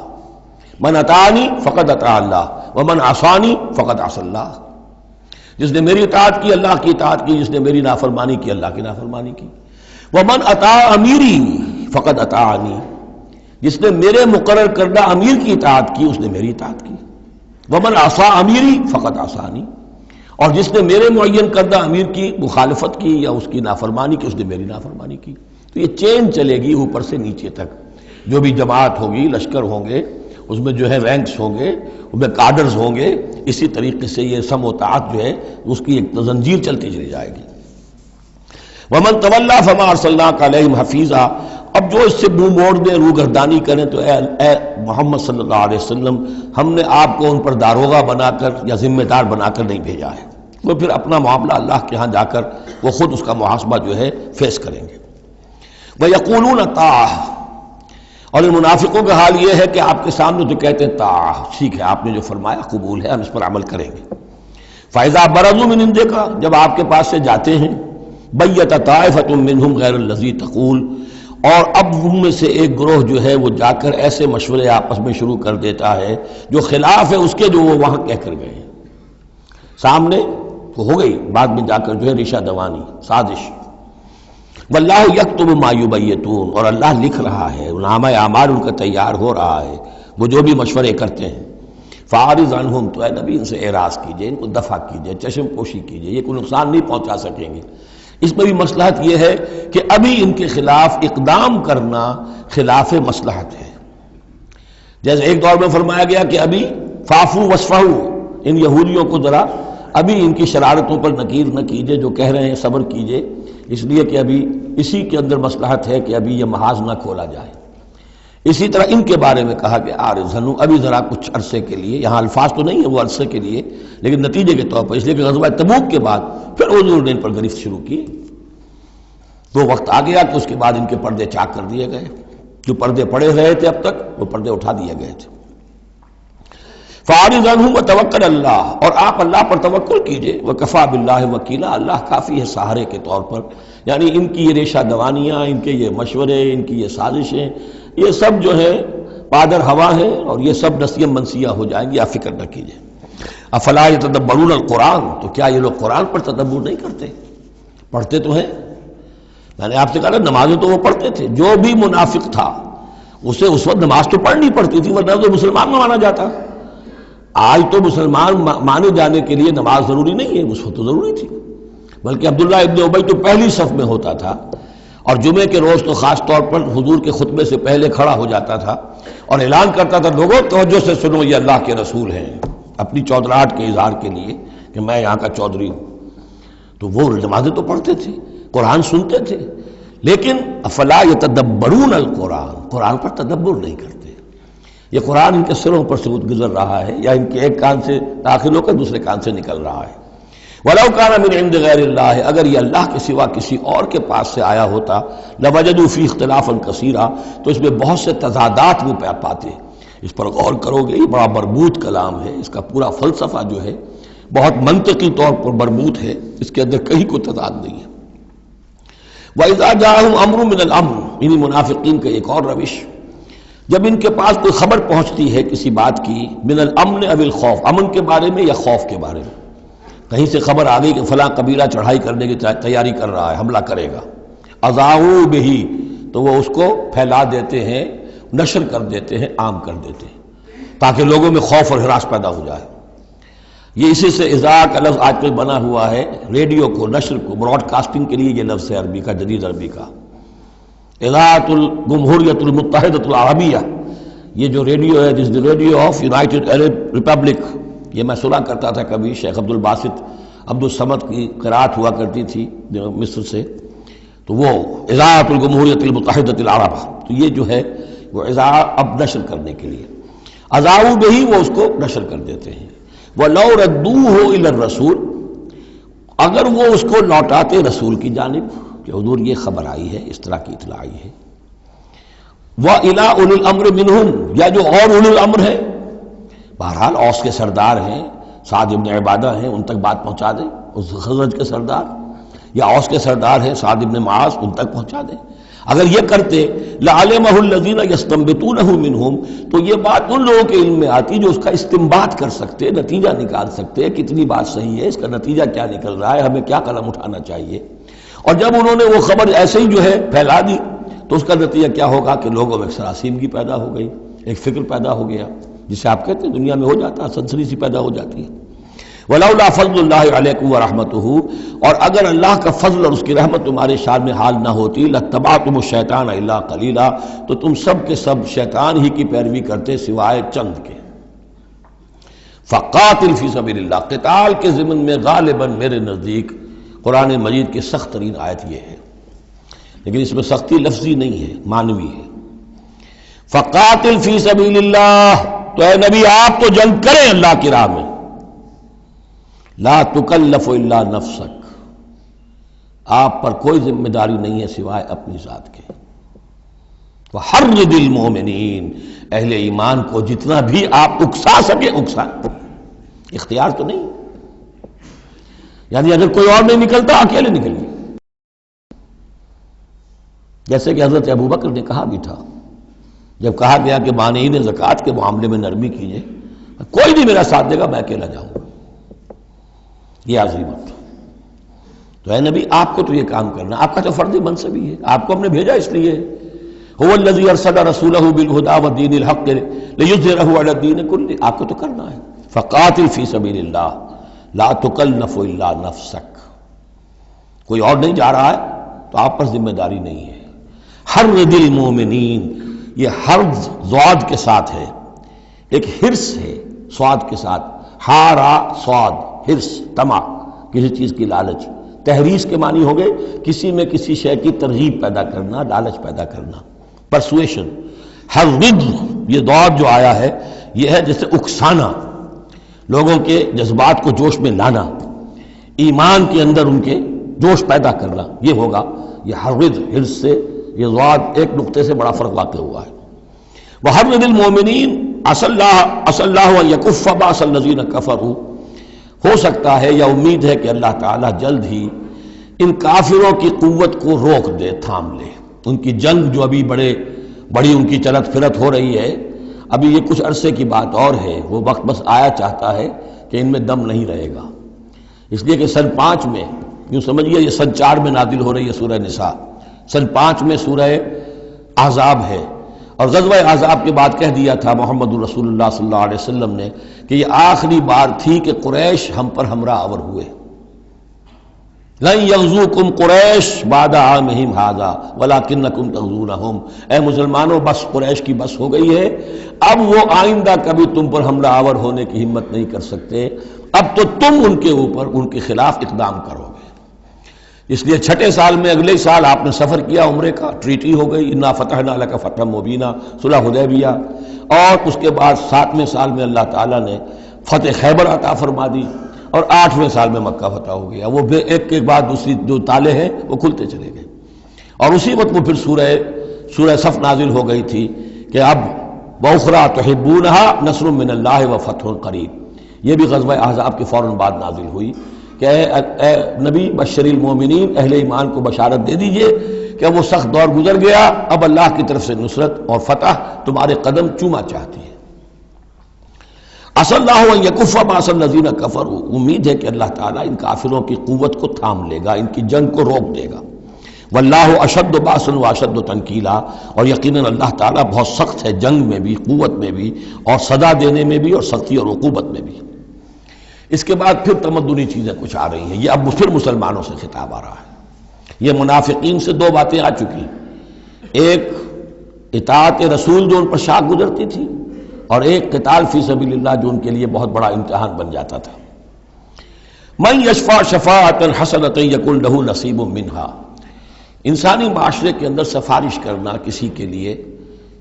من اطاعنی فقد اطاع اللہ ومن عصانی فقد عصى اللہ. جس نے میری اطاعت کی اللہ کی اطاعت کی، جس نے میری نافرمانی کی اللہ کی نافرمانی کی. ومن اطاع امیری فقد اطاعنی، جس نے میرے مقرر کردہ امیر کی اطاعت کی اس نے میری اطاعت کی. ومن عصى امیری فقد عصانی، اور جس نے میرے معین کردہ امیر کی مخالفت کی یا اس کی نافرمانی کی اس نے میری نافرمانی کی. تو یہ چین چلے گی اوپر سے نیچے تک. جو بھی جماعت ہوگی، لشکر ہوں گے، اس میں جو ہے رینکس ہوں گے، اس میں کارڈرز ہوں گے، اسی طریقے سے یہ سم و طاعت جو ہے اس کی ایک زنجیر چلتی چلی جائے گی. ومن تولیٰ فما ارسلناک علیہم حفیظا، اب جو اس سے منہ موڑ دیں، روگردانی کریں، تو اے محمد صلی اللہ علیہ وسلم ہم نے آپ کو ان پر داروغہ بنا کر یا ذمہ دار بنا کر نہیں بھیجا ہے. وہ پھر اپنا معاملہ اللہ کے ہاں جا کر وہ خود اس کا محاسبہ جو ہے فیس کریں گے. وَيَقُولُونَ طَاعَةٌ، اور ان منافقوں کا حال یہ ہے کہ آپ کے سامنے تو کہتے ہیں طاعہ، ٹھیک ہے آپ نے جو فرمایا قبول ہے، ہم اس پر عمل کریں گے. فَإِذَا بَرَزُوا مِنْ عِنْدِكَ، جب آپ کے پاس سے جاتے ہیں، بَيَّتَ طَائِفَةٌ مِّنْهُمْ غَيْرَ الَّذِي تَقُولُ، اور اب ان میں سے ایک گروہ جو ہے وہ جا کر ایسے مشورے آپس میں شروع کر دیتا ہے جو خلاف ہے اس کے جو وہ وہاں کہہ کر گئے ہیں. سامنے تو ہو گئی، بعد میں جا کر جو ہے ریشہ دوانی، سازش. واللہ یکتب ما یبیتون، اور اللہ لکھ رہا ہے، نامہ اعمال ان کا تیار ہو رہا ہے، وہ جو بھی مشورے کرتے ہیں، فاعرض عنہم، تو اے نبی ان سے اعراض کیجئے، ان کو دفع کیجئے، چشم پوشی کیجئے، یہ کوئی نقصان نہیں پہنچا سکیں گے۔ اس میں بھی مصلحت یہ ہے کہ ابھی ان کے خلاف اقدام کرنا خلاف مصلحت ہے۔ جیسے ایک دور میں فرمایا گیا کہ ابھی فاعفو واصفحوا، ان یہودیوں کو ذرا ابھی ان کی شرارتوں پر نکیر نہ کیجئے، جو کہہ رہے ہیں صبر کیجئے، اس لیے کہ ابھی اسی کے اندر مصلحت ہے کہ ابھی یہ محاذ نہ کھولا جائے۔ اسی طرح ان کے بارے میں کہا کہ آرزنو، ابھی ذرا کچھ عرصے کے لیے، یہاں الفاظ تو نہیں ہے وہ عرصے کے لیے، لیکن نتیجے کے طور پر، اس لیے کہ غزوہ تبوک کے بعد پھر حضور نے ان پر گرفت شروع کی، تو وقت آ گیا کہ اس کے بعد ان کے پردے چاک کر دیے گئے، جو پردے پڑے رہے تھے اب تک وہ پردے اٹھا دیے گئے تھے۔ فاعرض عنہم وتوکل اللہ، اور آپ اللہ پر توکل کیجئے، وکفی باللہ وکیلا، اللہ کافی ہے سہارے کے طور پر۔ یعنی ان کی یہ ریشہ دوانیاں، ان کے یہ مشورے، ان کی یہ سازشیں، یہ سب جو ہے پادر ہوا ہے، اور یہ سب نسیہ منسیہ ہو جائیں گی، آپ فکر نہ کیجئے۔ افلا یتدبرون القرآن، تو کیا یہ لوگ قرآن پر تدبر نہیں کرتے؟ پڑھتے تو ہیں، میں نے آپ سے کہا نا نمازیں تو وہ پڑھتے تھے، جو بھی منافق تھا اسے اس وقت نماز تو پڑھنی پڑتی تھی، ورنہ تو مسلمان نہ مانا جاتا۔ آج تو مسلمان مانے جانے کے لیے نماز ضروری نہیں ہے، اس وقت تو ضروری تھی، بلکہ عبداللہ ابن ابی تو پہلی صف میں ہوتا تھا، اور جمعے کے روز تو خاص طور پر حضور کے خطبے سے پہلے کھڑا ہو جاتا تھا اور اعلان کرتا تھا، لوگوں توجہ سے سنو، یہ اللہ کے رسول ہیں، اپنی چودراہٹ کے اظہار کے لیے کہ میں یہاں کا چودھری ہوں۔ تو وہ نمازیں تو پڑھتے تھے، قرآن سنتے تھے، لیکن افلا یتدبرون القرآن، قرآن پر تدبر نہیں کرتے۔ یہ قرآن ان کے سروں پر سے گزر رہا ہے، یا ان کے ایک کان سے داخل ہو کر دوسرے کان سے نکل رہا ہے۔ وَلَوْ كَانَ مِنْ عِنْدِ غَيْرِ اللَّهِ، اگر یہ اللہ کے سوا کسی اور کے پاس سے آیا ہوتا، لَوَجَدُوا فِيهِ اخْتِلَافًا كَثِيرًا، تو اس میں بہت سے تضادات وہ پاتے۔ اس پر غور کرو گے، یہ بڑا مربوط کلام ہے، اس کا پورا فلسفہ جو ہے بہت منطقی طور پر مربوط ہے، اس کے اندر کہیں کوئی تضاد نہیں ہے۔ وَإِذَا جَاءَهُمْ أَمْرٌ مِّنَ الْأَمْرِ، انہی منافقین کا ایک اور روش، جب ان کے پاس کوئی خبر پہنچتی ہے کسی بات کی، من الامن او الخوف، امن کے بارے میں یا خوف کے بارے میں، کہیں سے خبر آ گئی کہ فلاں قبیلہ چڑھائی کرنے کی تیاری کر رہا ہے، حملہ کرے گا، اذاعوا بہ، تو وہ اس کو پھیلا دیتے ہیں، نشر کر دیتے ہیں، عام کر دیتے ہیں، تاکہ لوگوں میں خوف اور ہراس پیدا ہو جائے۔ یہ اسی سے اذاع کا لفظ آج کل بنا ہوا ہے، ریڈیو کو، نشر کو، براڈ کاسٹنگ کے لیے یہ لفظ ہے عربی کا، جدید عربی کا، اذاعۃ الجمہوریۃ المتحدۃ العربیہ، یہ جو ریڈیو ہے، this radio of United Arab republic, یہ میں سنا کرتا تھا کبھی، شیخ عبد الباسط عبد الصمد کی قرات ہوا کرتی تھی مصر سے، تو وہ اذاعۃ الجمہوریۃ المتحدۃ العرب، تو یہ جو ہے وہ اذاع اب نشر کرنے کے لیے، اذاعوا بہ، وہ اس کو نشر کر دیتے ہیں۔ وَلَوْ رَدُّوهُ إِلَى الرَّسُولِ، اگر وہ اس کو لوٹاتے رسول کی جانب کہ حضور یہ خبر آئی ہے، اس طرح کی اطلاع آئی ہے، وَإِلَىٰ أُولِي الْأَمْرِ مِنْهُمْ، یا جو اور اولو الامر ہے، بہرحال اوس کے سردار ہیں، سعد ابن عبادہ ہیں، ان تک بات پہنچا دیں، اس خزرج کے سردار، یا اوس کے سردار ہیں سعد ابن معاذ، ان تک پہنچا دیں۔ اگر یہ کرتے لَعَلِمَهُ الَّذِينَ يَسْتَنبِطُونَهُ مِنْهُمْ، تو یہ بات ان لوگوں کے علم میں آتی جو اس کا استنباط کر سکتے، نتیجہ نکال سکتے، کتنی بات صحیح ہے، اس کا نتیجہ کیا نکل رہا ہے، ہمیں کیا قدم اٹھانا چاہیے۔ اور جب انہوں نے وہ خبر ایسے ہی جو ہے پھیلا دی، تو اس کا نتیجہ کیا ہوگا کہ لوگوں میں ایک سراسیمگی پیدا ہو گئی، ایک فکر پیدا ہو گیا، جسے آپ کہتے ہیں دنیا میں ہو جاتا ہے، سنسنی سی پیدا ہو جاتی ہے۔ وَلَوْلَا فَضْلُ اللَّهِ عَلَيْكُمْ وَرَحْمَتُهُ، اور اگر اللہ کا فضل اور اس کی رحمت تمہارے شان میں حال نہ ہوتی، لَاتَّبَعْتُمُ الشَّيْطَانَ إِلَّا قَلِيلًا، تو تم سب کے سب شیطان ہی کی پیروی کرتے سوائے چند کے۔ فَقَاتِلْ فِي سَبِيلِ اللَّهِ، قتال کے ضمن میں غالباً میرے نزدیک قرآن مجید کی سخت ترین آیت یہ ہے، لیکن اس میں سختی لفظی نہیں ہے، معنوی ہے۔ فَقَاتِلْ فِي سَبِيلِ اللَّهِ، تو اے نبی آپ تو جنگ کریں اللہ کی راہ میں، لا تکلف الا نفسک، آپ پر کوئی ذمہ داری نہیں ہے سوائے اپنی ذات کے۔ وحرض المؤمنین، اہل ایمان کو جتنا بھی آپ اکسا سکے اکسا، اختیار تو نہیں، یعنی اگر کوئی اور نہیں نکلتا اکیلے نکلیے، جیسے کہ حضرت ابوبکر نے کہا بھی تھا، جب کہا گیا کہ مانعین زکوٰۃ کے معاملے میں نرمی کیجیے، کوئی نہیں میرا ساتھ دے گا، میں اکیلا جاؤں گا، یہ عظیمت۔ تو اے نبی آپ کو تو یہ کام کرنا، آپ کا تو فرض منصب ہی ہے، آپ کو ہم نے بھیجا اس لیے، هو الذی ارسل رسولہ بالہدی ودین الحق لیظہرہ علی الدین کلہ، آپ کو تو کرنا ہے. فقاتل فی سبیل اللہ لا تکلف الا نفسک، کوئی اور نہیں جا رہا ہے تو آپ پر ذمہ داری نہیں ہے. حرض المومنین، یہ حرض ضاد کے ساتھ ہے، ایک حرص ہے صاد کے ساتھ، ہارا صاد، حرص طمع، کسی چیز کی لالچ. تحریص کے معنی ہو گئے کسی میں کسی شے کی ترغیب پیدا کرنا، لالچ پیدا کرنا، پرسویشن. حرض، یہ ضاد جو آیا ہے یہ ہے جیسے اکسانا، لوگوں کے جذبات کو جوش میں لانا، ایمان کے اندر ان کے جوش پیدا کرنا، یہ ہوگا. یہ حرض، حرص سے یہ ضاد ایک نقطے سے بڑا فرق واقع ہوا ہے. وحرض المومنین عسى الله ان يكف باس الذين كفروا، ہو سکتا ہے یا امید ہے کہ اللہ تعالیٰ جلد ہی ان کافروں کی قوت کو روک دے، تھام لے. ان کی جنگ جو ابھی بڑی ان کی چلت پھرت ہو رہی ہے، ابھی یہ کچھ عرصے کی بات اور ہے، وہ وقت بس آیا چاہتا ہے کہ ان میں دم نہیں رہے گا. اس لیے کہ سن 5 میں، یوں سمجھیے یہ سن 4 میں نازل ہو رہی ہے سورہ نساء، سن 5 میں سورہ احزاب ہے، اور غزوہ احزاب کے بعد کہہ دیا تھا محمد رسول اللہ صلی اللہ علیہ وسلم نے کہ یہ آخری بار تھی کہ قریش ہم پر ہمراہ آور ہوئے. لن یغزوکم قریش بعد عامہم ھذا ولکنکم تغزونہم، اے مسلمانوں بس قریش کی بس ہو گئی ہے، اب وہ آئندہ کبھی تم پر حملہ آور ہونے کی ہمت نہیں کر سکتے، اب تو تم ان کے اوپر ان کے خلاف اقدام کرو گے. اس لیے 6 سال میں اگلے سال آپ نے سفر کیا عمرے کا، ٹریٹی ہو گئی، انا فتحنا لک فتحا مبینا، صلح حدیبیہ، اور اس کے بعد 7ویں سال میں اللہ تعالیٰ نے فتح خیبر عطا فرما دی، اور 8ویں سال میں مکہ فتح ہو گیا. وہ ایک کے بعد دوسری جو تالے ہیں وہ کھلتے چلے گئے. اور اسی وقت وہ پھر سورہ صف نازل ہو گئی تھی کہ اب وَأُخْرَىٰ تُحِبُّونَهَا نَصْرٌ مِّنَ اللَّهِ وَفَتْحٌ قَرِيبٌ، یہ بھی غزوہ احزاب کے فوراً بعد نازل ہوئی کہ اے نبی بشر المومنین، اہل ایمان کو بشارت دے دیجئے کہ وہ سخت دور گزر گیا، اب اللہ کی طرف سے نصرت اور فتح تمہارے قدم چوما چاہتی ہے. عسى الله ان يكف باس الذين كفروا، امید ہے کہ اللہ تعالیٰ ان کافروں کی قوت کو تھام لے گا، ان کی جنگ کو روک دے گا. واللہ اشد باسا واشد تنکیلا، اور یقیناً اللہ تعالیٰ بہت سخت ہے جنگ میں بھی، قوت میں بھی، اور سزا دینے میں بھی، اور سختی اور عقوبت میں بھی. اس کے بعد پھر تمدنی چیزیں کچھ آ رہی ہیں، یہ اب پھر مسلمانوں سے خطاب آ رہا ہے. یہ منافقین سے 2 باتیں آ چکی، ایک اطاعت رسول جو ان پر شاق گزرتی تھی، اور ایک قتال فی سبیل اللہ جو ان کے لیے بہت بڑا امتحان بن جاتا تھا. من یشفع شفاعۃ حسنۃ یکن لہ نصیب منہا، انسانی معاشرے کے اندر سفارش کرنا کسی کے لیے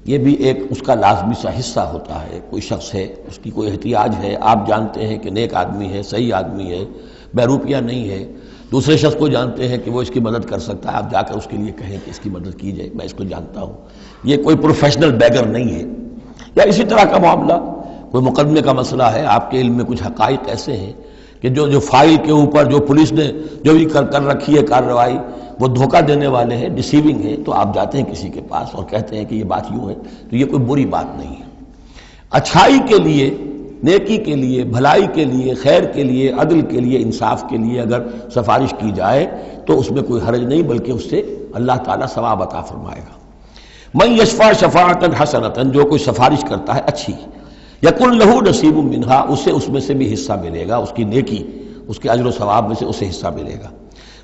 یہ بھی ایک اس کا لازمی سا حصہ ہوتا ہے. کوئی شخص ہے، اس کی کوئی احتیاج ہے، آپ جانتے ہیں کہ نیک آدمی ہے، صحیح آدمی ہے، بیروپیہ نہیں ہے، دوسرے شخص کو جانتے ہیں کہ وہ اس کی مدد کر سکتا ہے، آپ جا کر اس کے لیے کہیں کہ اس کی مدد کی جائے، میں اس کو جانتا ہوں، یہ کوئی پروفیشنل بیگر نہیں ہے. یا اسی طرح کا معاملہ، کوئی مقدمے کا مسئلہ ہے، آپ کے علم میں کچھ حقائق ایسے ہیں کہ جو فائل کے اوپر جو پولیس نے جو بھی کر رکھی ہے کارروائی، وہ دھوکہ دینے والے ہیں، ڈیسیونگ ہے، تو آپ جاتے ہیں کسی کے پاس اور کہتے ہیں کہ یہ بات یوں ہے، تو یہ کوئی بری بات نہیں ہے. اچھائی کے لیے، نیکی کے لیے، بھلائی کے لیے، خیر کے لیے، عدل کے لیے، انصاف کے لیے اگر سفارش کی جائے تو اس میں کوئی حرج نہیں، بلکہ اس سے اللہ تعالیٰ ثواب عطا فرمائے گا. من یشفع شفاعۃ حسنۃ، جو کوئی سفارش کرتا ہے اچھی، یکن لہ نصیب منہا، اسے اس میں سے بھی حصہ ملے گا، اس کی نیکی، اس کے اجر و ثواب میں سے اسے حصہ ملے گا.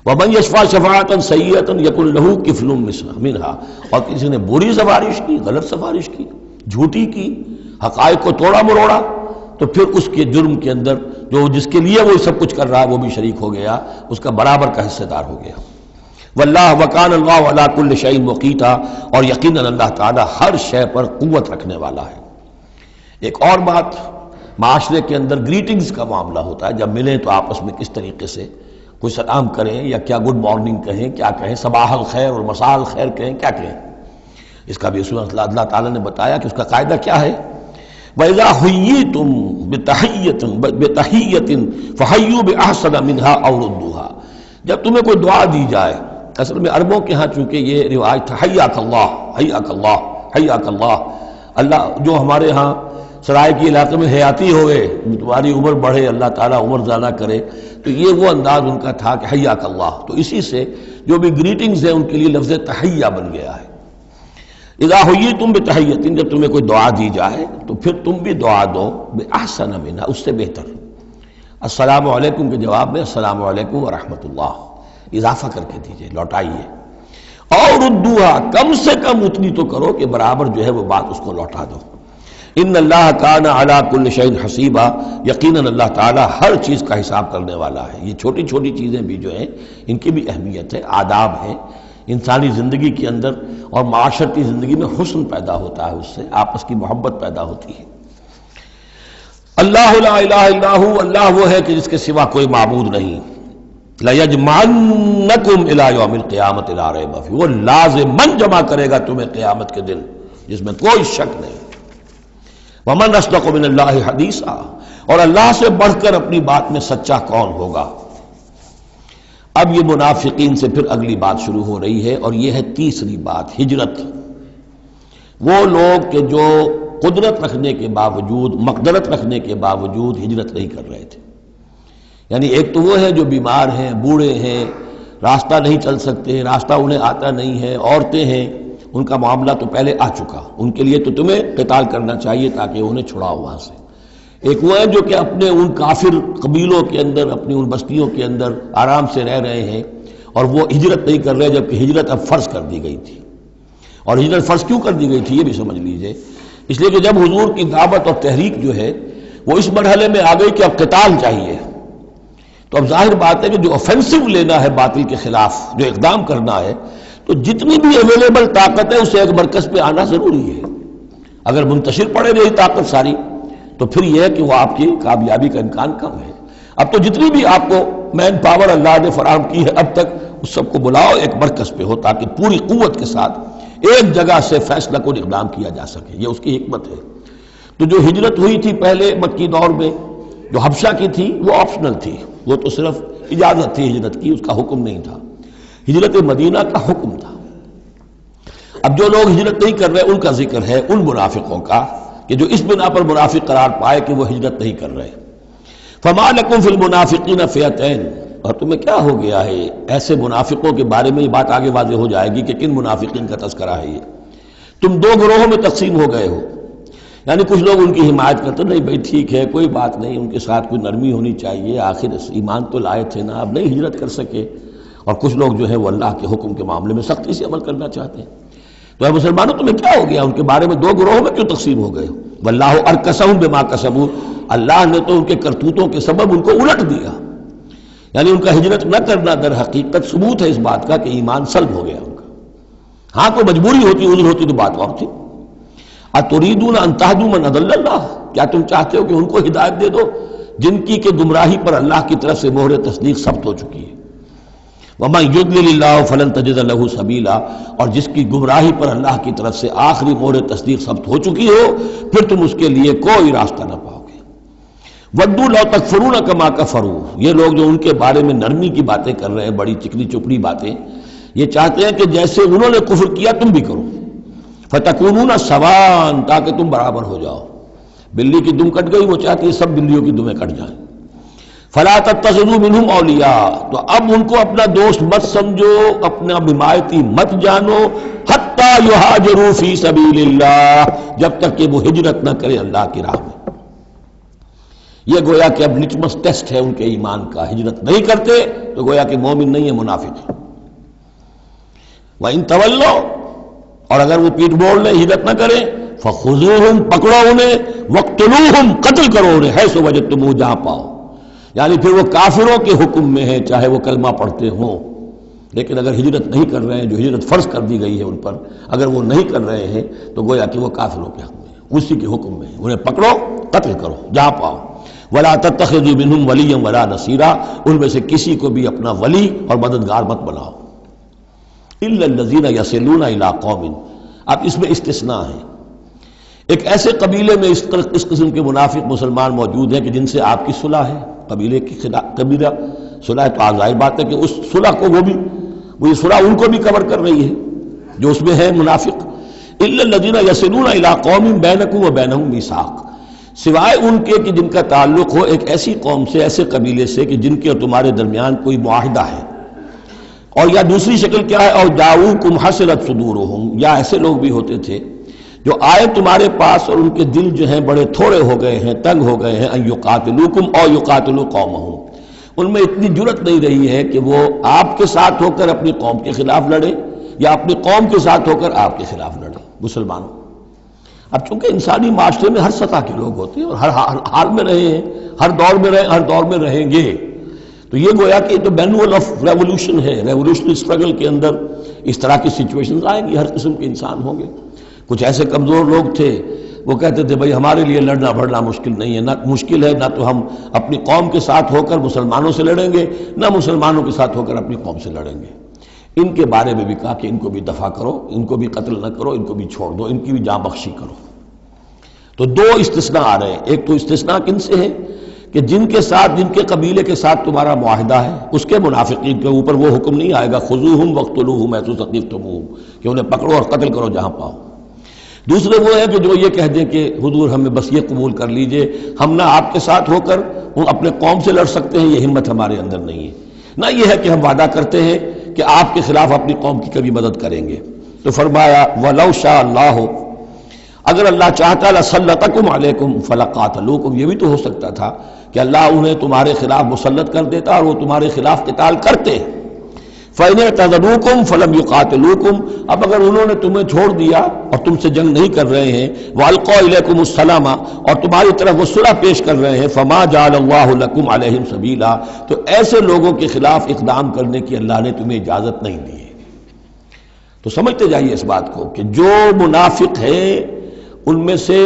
ومن یشفع شفاعۃ سیئۃ یکن لہ کفل منہا، اور کسی نے بری سفارش کی، غلط سفارش کی، جھوٹی کی، حقائق کو توڑا مروڑا، تو پھر اس کے جرم کے اندر جو جس کے لیے وہ سب کچھ کر رہا ہے وہ بھی شریک ہو گیا، اس کا برابر کا حصہ دار ہو گیا. واللہ وکان اللہ علی کل شیء مقیتا، اور یقیناً اللہ تعالی ہر شے پر قوت رکھنے والا ہے. ایک اور بات، معاشرے کے اندر گریٹنگز کا معاملہ ہوتا ہے، جب ملیں تو آپس میں کس طریقے سے کوئی سلام کریں، یا کیا گڈ مارننگ کہیں، کیا کہیں، صباح الخیر اور مساء الخیر کہیں، کیا کہیں. اس کا بھی اللہ تعالیٰ نے بتایا کہ اس کا قاعدہ کیا ہے. وَإِذَا حُيِّيتُم بِتَحِيَّةٍ فَحَيُّوا بِأَحْسَنَ مِنْهَا أَوْ رُدُّوهَا، جب تمہیں کوئی دعا دی جائے، اصل میں عربوں کے ہاں چونکہ یہ روایت تھا حیاک اللہ حیاک اللہ حیاک اللہ، اللہ جو ہمارے ہاں سرائے کے علاقے میں حیاتی ہوئے، تمہاری عمر بڑھے، اللہ تعالیٰ عمر زیادہ کرے، تو یہ وہ انداز ان کا تھا کہ حیاک اللہ. تو اسی سے جو بھی گریٹنگز ہیں ان کے لیے لفظ تحیہ بن گیا ہے. اذا حییتم بتحیۃ، جب تمہیں کوئی دعا دی جائے تو پھر تم بھی دعا دو باحسن منہا، اس سے بہتر۔ السلام علیکم کے جواب میں السلام علیکم ورحمۃ اللہ اضافہ کر کے دیجئے، لوٹائیے۔ اور ردوہا، کم سے کم اتنی تو کرو کہ برابر جو ہے وہ بات اس کو لوٹا دو۔ ان اللہ کان علی کل شیء حسیبا، یقیناً اللہ تعالیٰ ہر چیز کا حساب کرنے والا ہے۔ یہ چھوٹی چھوٹی چیزیں بھی جو ہیں ان کی بھی اہمیت ہے، آداب ہے، انسانی زندگی کے اندر اور معاشرتی زندگی میں حسن پیدا ہوتا ہے، اس سے آپس کی محبت پیدا ہوتی ہے۔ اللہ لا الہ الا ہو، اللہ وہ ہے کہ جس کے سوا کوئی معبود نہیں۔ لَيَجْمَعَنَّكُمْ إِلَىٰ يَوْمِ الْقِيَامَةِ لَا رَيْبَ فِيهِ، وہ لازماً جمع کرے گا تمہیں قیامت کے دن، جس میں کوئی شک نہیں۔ وَمَنْ أَصْدَقُ مِنَ اللَّهِ حَدِيثًا، اور اللہ سے بڑھ کر اپنی بات میں سچا کون ہوگا۔ اب یہ منافقین سے پھر اگلی بات شروع ہو رہی ہے، اور یہ ہے تیسری بات، ہجرت۔ وہ لوگ کہ جو قدرت رکھنے کے باوجود، مقدرت رکھنے کے باوجود ہجرت نہیں کر رہے تھے۔ یعنی ایک تو وہ ہے جو بیمار ہیں، بوڑھے ہیں، راستہ نہیں چل سکتے، راستہ انہیں آتا نہیں ہے، عورتیں ہیں، ان کا معاملہ تو پہلے آ چکا، ان کے لیے تو تمہیں قتال کرنا چاہیے تاکہ انہیں چھڑاؤ وہاں سے۔ ایک وہ ہے جو کہ اپنے ان کافر قبیلوں کے اندر، اپنی ان بستیوں کے اندر آرام سے رہ رہے ہیں اور وہ ہجرت نہیں کر رہے، جبکہ ہجرت اب فرض کر دی گئی تھی۔ اور ہجرت فرض کیوں کر دی گئی تھی یہ بھی سمجھ لیجئے، اس لیے کہ جب حضور کی دعوت اور تحریک جو ہے وہ اس مرحلے میں آ گئی کہ اب قتال چاہیے، تو اب ظاہر بات ہے کہ جو اوفینسو لینا ہے باطل کے خلاف، جو اقدام کرنا ہے، تو جتنی بھی اویلیبل طاقت ہے اسے ایک مرکز پہ آنا ضروری ہے۔ اگر منتشر پڑے رہی طاقت ساری تو پھر یہ ہے کہ وہ آپ کی کامیابی کا امکان کم ہے۔ اب تو جتنی بھی آپ کو مین پاور اللہ نے فراہم کی ہے اب تک، اس سب کو بلاؤ ایک مرکز پہ ہو تاکہ پوری قوت کے ساتھ ایک جگہ سے فیصلہ کو اقدام کیا جا سکے، یہ اس کی حکمت ہے۔ تو جو ہجرت ہوئی تھی پہلے مکی دور میں، جو حبشہ کی تھی، وہ آپشنل تھی، وہ تو صرف اجازت تھی ہجرت کی، اس کا حکم نہیں تھا۔ ہجرت مدینہ کا حکم تھا۔ اب جو لوگ ہجرت نہیں کر رہے ان کا ذکر ہے، ان منافقوں کا کہ جو اس بنا پر منافق قرار پائے کہ وہ ہجرت نہیں کر رہے۔ فَمَا لَكُمْ فِي الْمُنَافِقِينَ فِئَتَيْنِ، اور تمہیں کیا ہو گیا ہے ایسے منافقوں کے بارے میں، یہ بات آگے واضح ہو جائے گی کہ کن منافقین کا تذکرہ ہے یہ۔ تم دو گروہوں میں تقسیم ہو گئے ہو، یعنی کچھ لوگ ان کی حمایت کرتے نہیں بھائی ٹھیک ہے کوئی بات نہیں، ان کے ساتھ کوئی نرمی ہونی چاہیے، آخر ایمان تو لائے تھے نا، اب نہیں ہجرت کر سکے۔ اور کچھ لوگ جو ہے وہ اللہ کے حکم کے معاملے میں سختی سے عمل کرنا چاہتے ہیں۔ تو اے مسلمانوں تمہیں کیا ہو گیا، ان کے بارے میں دو گروہوں میں کیوں تقسیم ہو گئے ہو؟ واللہ ارکسہم بما کسبوا، اللہ نے تو ان کے کرتوتوں کے سبب ان کو الٹ دیا، یعنی ان کا ہجرت نہ کرنا در حقیقت ثبوت ہے اس بات کا کہ ایمان سلب ہو گیا ان کا۔ ہاں کوئی مجبوری ہوتی، عذر ہوتی تو بات اور تھی۔ اتریدون ان تہدوا من اضل اللہ، کیا تم چاہتے ہو کہ ان کو ہدایت دے دو جن کی کہ گمراہی پر اللہ کی طرف سے مہر تصدیق ثبت ہو چکی ہے؟ وَمَن يُضْلِلِ اللَّهُ فَلَن تَجِدَ لَهُ سَبِيلًا، اور جس کی گمراہی پر اللہ کی طرف سے آخری مہر تصدیق ثبت ہو چکی ہو پھر تم اس کے لیے کوئی راستہ نہ پاؤ گے۔ وَدُّوا لَوْ تَكْفُرُونَ كَمَا كَفَرُوا، یہ لوگ جو ان کے بارے میں نرمی کی باتیں کر رہے ہیں، بڑی چکنی چپڑی باتیں، یہ چاہتے ہیں کہ جیسے انہوں نے کفر کیا تم بھی کرو، فَتَكُونُونَ سَوَاءً، تاکہ تم برابر ہو جاؤ۔ بلی کی دم کٹ گئی، وہ چاہتی ہے سب بلیوں کی دمیں کٹ جائیں۔ فَلَا تَتَّخِذُوا مِنْهُمْ أَوْلِيَاءَ، تو اب ان کو اپنا دوست مت سمجھو، اپنا حمایتی مت جانو، حَتَّى يُهَاجِرُوا فِي سَبِيلِ اللَّهِ، جب تک کہ وہ ہجرت نہ کرے اللہ کی راہ میں۔ یہ گویا کہ اب لٹمس ٹیسٹ ہے ان کے ایمان کا، ہجرت نہیں کرتے تو گویا کہ مومن نہیں ہے، منافق ہے۔ وَإِن تَوَلَّوْا، اور اگر وہ پیٹ موڑ لیں، ہجرت نہ کریں، فَخُذُوهُمْ، پکڑو انہیں، وَاقْتُلُوهُمْ، قتل کرو انہیں، حیث وجدتموہ، جہاں پاؤ۔ یعنی پھر وہ کافروں کے حکم میں ہے، چاہے وہ کلمہ پڑھتے ہوں، لیکن اگر ہجرت نہیں کر رہے ہیں، جو ہجرت فرض کر دی گئی ہے ان پر، اگر وہ نہیں کر رہے ہیں تو گویا کہ وہ کافروں کے حق میں ہے، اسی کے حکم میں ہے، انہیں پکڑو، قتل کرو جہاں پاؤ۔ وَلَا تَتَّخِذُوا مِنْهُمْ وَلِيًّا وَلَا نَصِيرًا، ان میں سے کسی کو بھی اپنا ولی اور مددگار مت بناؤ۔ إِلَّا الَّذِينَ يَصِلُونَ إِلَىٰ قَوْمٍ، اب اس میں استثناء ہے، ایک ایسے قبیلے میں اس قسم کے منافق مسلمان موجود ہیں کہ جن سے آپ کی صلح ہے، قبیلے کی قبیلہ صلح ہے، تو ظاہر بات ہے کہ اس صلح کو وہ صلح ان کو بھی کور کر رہی ہے جو اس میں ہے منافق۔ إِلَّا الَّذِينَ يَصِلُونَ إِلَىٰ قَوْمٍ بَيْنَكُمْ وَبَيْنَهُم مِيثَاقٌ، سوائے ان کے کہ جن کا تعلق ہو ایک ایسی قوم سے، ایسے قبیلے سے کہ جن کے اور تمہارے درمیان کوئی معاہدہ ہے۔ اور یا دوسری شکل کیا ہے، اور جاؤکم حسرت صدورہم، یا ایسے لوگ بھی ہوتے تھے جو آئے تمہارے پاس اور ان کے دل جو ہیں بڑے تھوڑے ہو گئے ہیں، تنگ ہو گئے ہیں، ان یقاتلوکم او یقاتلوا قومہم، ان میں اتنی جرت نہیں رہی ہے کہ وہ آپ کے ساتھ ہو کر اپنی قوم کے خلاف لڑے یا اپنی قوم کے ساتھ ہو کر آپ کے خلاف لڑے مسلمانوں۔ اب چونکہ انسانی معاشرے میں ہر سطح کے لوگ ہوتے ہیں اور ہر حال میں رہے ہیں، ہر دور میں رہے، ہر دور میں رہیں گے، تو یہ گویا کہ یہ تو مینول آف ریولوشن ہے، ریولوشنری اسٹرگل کے اندر اس طرح کی سچویشنز آئیں گی، ہر قسم کے انسان ہوں گے۔ کچھ ایسے کمزور لوگ تھے وہ کہتے تھے بھائی ہمارے لیے لڑنا بھڑنا مشکل نہیں ہے، نہ مشکل ہے، نہ تو ہم اپنی قوم کے ساتھ ہو کر مسلمانوں سے لڑیں گے، نہ مسلمانوں کے ساتھ ہو کر اپنی قوم سے لڑیں گے۔ ان کے بارے میں بھی کہا کہ ان کو بھی دفع کرو، ان کو بھی قتل نہ کرو، ان کو بھی چھوڑ دو، ان کی بھی جاں بخشی کرو۔ تو دو استثناء آ رہے ہیں، ایک تو استثناء کن سے ہے کہ جن کے ساتھ، جن کے قبیلے کے ساتھ تمہارا معاہدہ ہے اس کے منافقین کے اوپر وہ حکم نہیں آئے گا خذوہم واقتلوہم حیث ثقفتموہم کہ انہیں پکڑو اور قتل کرو جہاں پاؤ۔ دوسرے وہ ہے کہ جو یہ کہہ دیں کہ حضور ہمیں بس یہ قبول کر لیجئے، ہم نہ آپ کے ساتھ ہو کر اپنے قوم سے لڑ سکتے ہیں، یہ ہمت ہمارے اندر نہیں ہے، نہ یہ ہے کہ ہم وعدہ کرتے ہیں کہ آپ کے خلاف اپنی قوم کی کبھی مدد کریں گے۔ تو فرمایا وَلَوْ شَاءَ اللَّهُ، اگر اللہ چاہتا لَسَلَّطَكُمْ عَلَيْكُمْ فَلَقَاتَلُوكُمْ، یہ بھی تو ہو سکتا تھا کہ اللہ انہیں تمہارے خلاف مسلط کر دیتا اور وہ تمہارے خلاف قتال کرتے۔ فَإِنِ اعْتَزَلُوكُمْ فَلَمْ يُقَاتِلُوكُمْ، اب اگر انہوں نے تمہیں چھوڑ دیا اور تم سے جنگ نہیں کر رہے ہیں، وَأَلْقَوْا إِلَيْكُمُ السَّلَامَ، اور تمہاری طرف وہ صلح پیش کر رہے ہیں، فَمَا جَعَلَ اللَّهُ لَكُمْ عَلَيْهِمْ سَبِيلًا، تو ایسے لوگوں کے خلاف اقدام کرنے کی اللہ نے تمہیں اجازت نہیں دی ہے۔ تو سمجھتے جائیے اس بات کو کہ جو منافق ہیں ان میں سے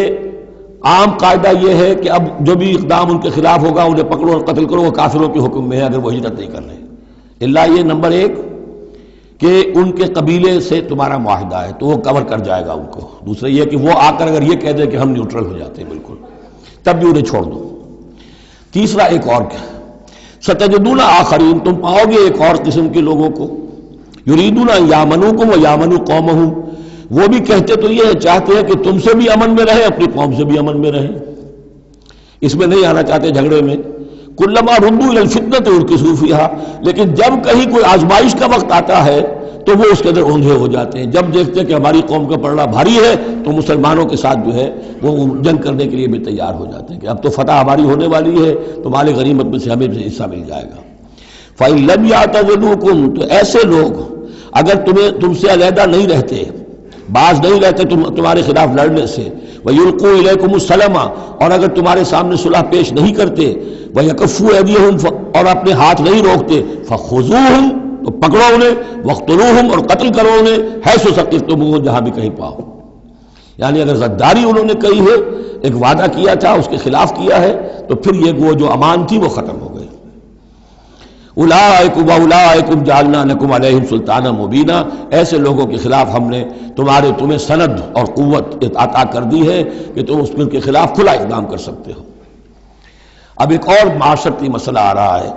عام قاعدہ یہ ہے کہ اب جو بھی اقدام ان کے خلاف ہوگا انہیں پکڑو اور قتل کرو، وہ کافروں کے حکم میں ہے اگر وہ ہجرت نہیں کر رہے۔ اللہ یہ نمبر ایک کہ ان کے قبیلے سے تمہارا معاہدہ ہے تو وہ کور کر جائے گا ان کو، دوسرا یہ کہ وہ آ کر اگر یہ کہہ دے کہ ہم نیوٹرل ہو جاتے ہیں بالکل، تب بھی انہیں چھوڑ دو۔ تیسرا ایک اور کیا، ستجدون آخرین، تم پاؤ گے ایک اور قسم کے لوگوں کو، یریدون ان یامنوکم و یامنوا قومہم، وہ بھی کہتے تو یہ چاہتے ہیں کہ تم سے بھی امن میں رہیں، اپنی قوم سے بھی امن میں رہیں، اس میں نہیں آنا چاہتے جھگڑے میں۔ کلما ردوا الی الفتنۃ ارکسوا فیہا، لیکن جب کہیں کوئی آزمائش کا وقت آتا ہے تو وہ اس کے اندر اوندھے ہو جاتے ہیں، جب دیکھتے ہیں کہ ہماری قوم کا پلڑا بھاری ہے تو مسلمانوں کے ساتھ جو ہے وہ جنگ کرنے کے لیے بھی تیار ہو جاتے ہیں کہ اب تو فتح ہماری ہونے والی ہے تو مال غنیمت میں سے ہمیں حصہ مل جائے گا۔ فَإِن لَمْ يَعْتَزِلُوكُمْ، تو ایسے لوگ اگر تم سے علیحدہ نہیں رہتے، باز نہیں رہتے تمہارے خلاف لڑنے سے، وَيُلْقُوا إِلَيْكُمُ السَّلَامَ، اور اگر تمہارے سامنے صلح پیش نہیں کرتے، وَيَكُفُّوا أَيْدِيَهُمْ، اور اپنے ہاتھ نہیں روکتے، فَخُذُوهُمْ، تو پکڑو انہیں، وَاقْتُلُوهُمْ، اور قتل کرو انہیں، حَيْثُ ثَقِفْتُمُوهُمْ، جہاں بھی کہیں پاؤ۔ یعنی اگر غداری انہوں نے کہی ہے، ایک وعدہ کیا تھا اس کے خلاف کیا ہے، تو پھر یہ وہ جو امان تھی وہ ختم ہو گئی۔ اولئک واولئکم جعلنا لکم علیہم سلطانا مبینا، ایسے لوگوں کے خلاف ہم نے تمہیں سند اور قوت عطا کر دی ہے کہ تم اس کے خلاف کھلا اقدام کر سکتے ہو۔ اب ایک اور معاشرتی مسئلہ آ رہا ہے،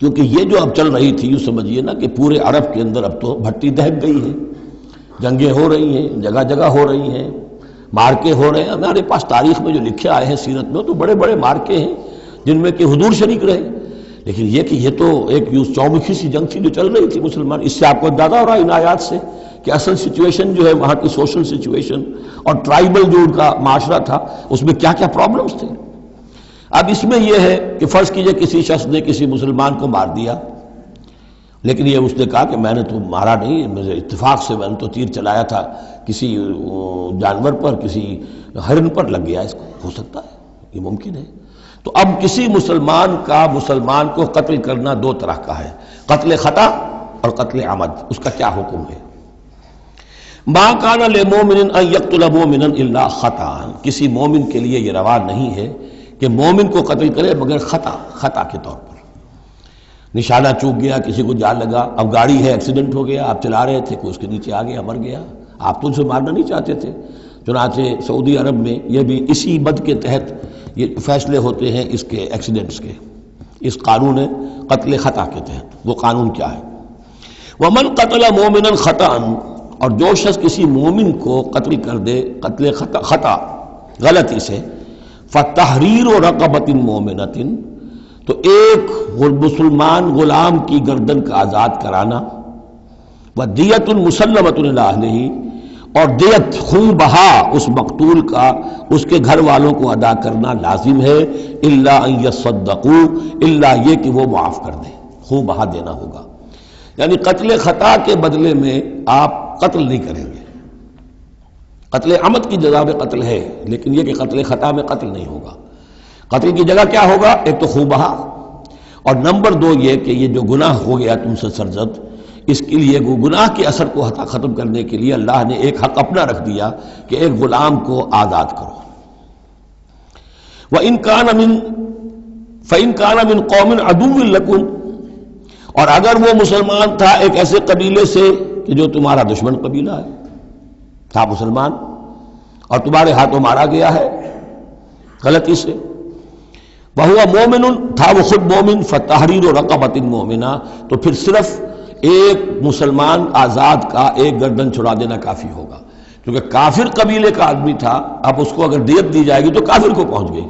کیونکہ یہ جو اب چل رہی تھی، یوں سمجھیے نا کہ پورے عرب کے اندر اب تو بھٹی دہک گئی ہے، جنگیں ہو رہی ہیں، جگہ جگہ ہو رہی ہیں، مارکے ہو رہے ہیں۔ ہمارے پاس تاریخ میں جو لکھے آئے ہیں سیرت میں تو بڑے بڑے مارکے ہیں جن میں کہ حضور شریک رہے، لیکن یہ کہ یہ تو ایک چومکھی سی جنگ تھی جو چل رہی تھی مسلمان۔ اس سے آپ کو اندازہ ہو رہا ہے ان آیات سے کہ اصل سچویشن جو ہے وہاں کی سوشل سچویشن اور ٹرائبل جو ان کا معاشرہ تھا اس میں کیا کیا پرابلمز تھے۔ اب اس میں یہ ہے کہ فرض کیجئے کسی شخص نے کسی مسلمان کو مار دیا، لیکن یہ اس نے کہا کہ میں نے تو مارا نہیں، مجھے اتفاق سے میں نے تو تیر چلایا تھا کسی جانور پر، کسی ہرن پر لگ گیا، اس کو ہو سکتا ہے، یہ ممکن ہے۔ تو اب کسی مسلمان کا مسلمان کو قتل کرنا دو طرح کا ہے، قتل خطا اور قتل عمد، اس کا کیا حکم ہے؟ ما کان للمؤمن ان یقتل مؤمنا الا خطا، کسی مومن کے لیے یہ روا نہیں ہے کہ مومن کو قتل کرے مگر خطا کے طور پر، نشانہ چوک گیا، کسی کو جان لگا، اب گاڑی ہے، ایکسیڈنٹ ہو گیا، آپ چلا رہے تھے، کوئی اس کے نیچے آ گیا، مر گیا، آپ تو اسے مارنا نہیں چاہتے تھے۔ چنانچہ سعودی عرب میں یہ بھی اسی بد کے تحت یہ فیصلے ہوتے ہیں اس کے ایکسیڈنٹس کے، اس قانون قتل خطا کے تحت۔ وہ قانون کیا ہے؟ ومن قتل مومنا خطا، اور جو شخص کسی مومن کو قتل کر دے قتل خطا غلطی سے، فتحریر رقبۃ مومنۃ، تو ایک مسلمان غلام کی گردن کا آزاد کرانا، وَدِيَةٌ مُسَلَّمَةٌ إِلَىٰ أَهْلِهِ، اور دیت خون بہا اس مقتول کا اس کے گھر والوں کو ادا کرنا لازم ہے، الا ان يصدقوا، الا یہ کہ وہ معاف کر دیں، خون بہا دینا ہوگا۔ یعنی قتل خطا کے بدلے میں آپ قتل نہیں کریں گے۔ قتل عمد کی جزا میں قتل ہے، لیکن یہ کہ قتل خطا میں قتل نہیں ہوگا۔ قتل کی جگہ کیا ہوگا؟ ایک تو خون بہا، اور نمبر دو یہ کہ یہ جو گناہ ہو گیا تم سے سرزد، اس کے لیے گناہ کے اثر کو ختم کرنے کے لیے اللہ نے ایک حق اپنا رکھ دیا کہ ایک غلام کو آزاد کرو۔ فَإِن كَانَ مِن قَوْمٍ عَدُوٍّ لَكُمْ، اور اگر وہ مسلمان تھا ایک ایسے قبیلے سے کہ جو تمہارا دشمن قبیلہ ہے، تھا مسلمان اور تمہارے ہاتھوں مارا گیا ہے غلطی سے، وَهُوَ مُؤْمِنٌ، تھا وہ خود مومن، فَتَحْرِيرُ رَقَبَةٍ مُؤْمِنَةٍ، تو پھر صرف ایک مسلمان آزاد کا ایک گردن چھڑا دینا کافی ہوگا، کیونکہ کافر قبیلے کا آدمی تھا، اب اس کو اگر دیت دی جائے گی تو کافر کو پہنچ گئی،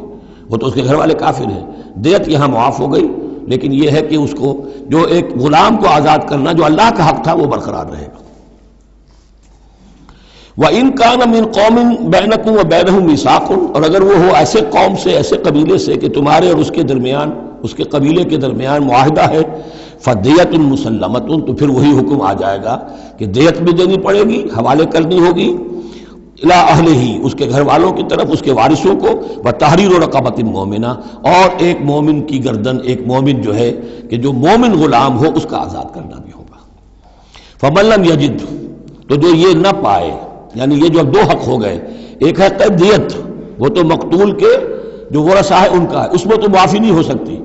وہ تو اس کے گھر والے کافر ہیں، دیت یہاں معاف ہو گئی، لیکن یہ ہے کہ اس کو جو ایک غلام کو آزاد کرنا جو اللہ کا حق تھا وہ برقرار رہے گا۔ وَإِن كَانَ مِن قَوْمٍ بَيْنَكُمْ وَبَيْنَهُم مِيثَاقٌ، اور اگر وہ ہو ایسے قوم سے، ایسے قبیلے سے کہ تمہارے اور اس کے درمیان، اس کے قبیلے کے درمیان معاہدہ ہے، فَدِيَةٌ مُسَلَّمَةٌ، تو پھر وہی حکم آ جائے گا کہ دیت بھی دینی پڑے گی، حوالے کرنی ہوگی، اِلَىٰ أَهْلِهِ، اس کے گھر والوں کی طرف، اس کے وارثوں کو، وَتَحْرِيرُ رَقَبَةٍ مُؤْمِنَةٍ، اور ایک مومن کی گردن، ایک مومن جو ہے کہ جو مومن غلام ہو اس کا آزاد کرنا بھی ہوگا۔ فَمَن لَّمْ يَجِدْ، تو جو یہ نہ پائے، یعنی یہ جو اب دو حق ہو گئے، ایک ہے دیت، وہ تو مقتول کے جو ورثہ ہے ان کا ہے، اس میں تو معافی نہیں ہو سکتی،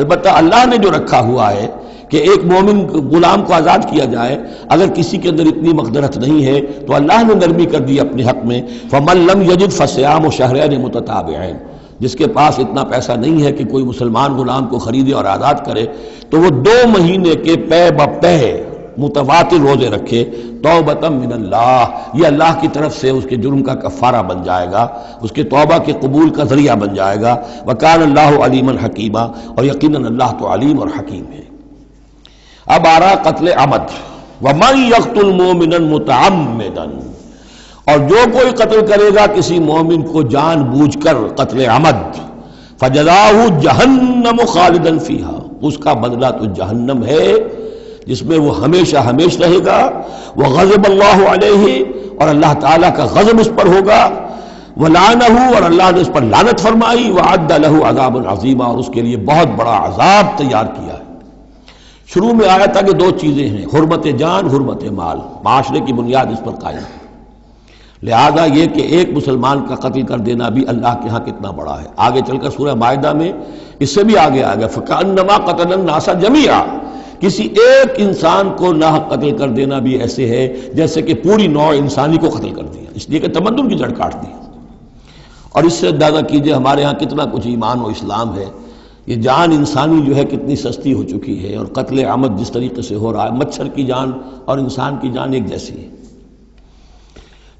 البتہ اللہ نے جو رکھا ہوا ہے کہ ایک مومن غلام کو آزاد کیا جائے، اگر کسی کے اندر اتنی مقدرت نہیں ہے تو اللہ نے نرمی کر دی اپنے حق میں، فَمَن لَّمْ يَجِدْ فَصِيَامُ شَهْرَيْنِ مُتَتَابِعَيْنِ، جس کے پاس اتنا پیسہ نہیں ہے کہ کوئی مسلمان غلام کو خریدے اور آزاد کرے تو وہ 2 مہینے کے پے بپے متواتر روزے رکھے، توبۃ من اللہ، یہ اللہ کی طرف سے اس کے جرم کا کفارہ بن جائے گا، اس کے توبہ کے قبول کا ذریعہ بن جائے گا، وکان اللہ علیما حکیما، اور یقیناً اللہ تو علیم اور حکیم ہے۔ اب آ رہا قتل عمد، ومن یقتل مؤمنا متعمدا، اور جو کوئی قتل کرے گا کسی مومن کو جان بوجھ کر قتل عمد، فجزاؤہ جہنم خالدا فیہا، اس کا بدلہ تو جہنم ہے جس میں وہ ہمیشہ ہمیشہ رہے گا، وغضب اللہ علیہ، اور اللہ تعالیٰ کا غضب اس پر ہوگا، ولعنہ، اور اللہ نے اس پر لعنت فرمائی، وعد لہ عذاب عظیما، اور اس کے لیے بہت بڑا عذاب تیار کیا ہے۔ شروع میں آیا تھا کہ 2 چیزیں ہیں، حرمت جان، حرمت مال، معاشرے کی بنیاد اس پر قائم ہے، لہذا یہ کہ ایک مسلمان کا قتل کر دینا بھی اللہ کے ہاں کتنا بڑا ہے۔ آگے چل کر سورہ مائدہ میں اس سے بھی آگے آ گیا، فَكَأَنَّمَا قَتَلَ النَّاسَ جَمِيعًا، کسی ایک انسان کو ناحق قتل کر دینا بھی ایسے ہے جیسے کہ پوری نوع انسانی کو قتل کر دیا، اس لیے کہ تمدن کی جڑ کاٹ دی۔ اور اس سے اندازہ کیجئے ہمارے ہاں کتنا کچھ ایمان و اسلام ہے، یہ جان انسانی جو ہے کتنی سستی ہو چکی ہے، اور قتل عمد جس طریقے سے ہو رہا ہے، مچھر کی جان اور انسان کی جان ایک جیسی ہے۔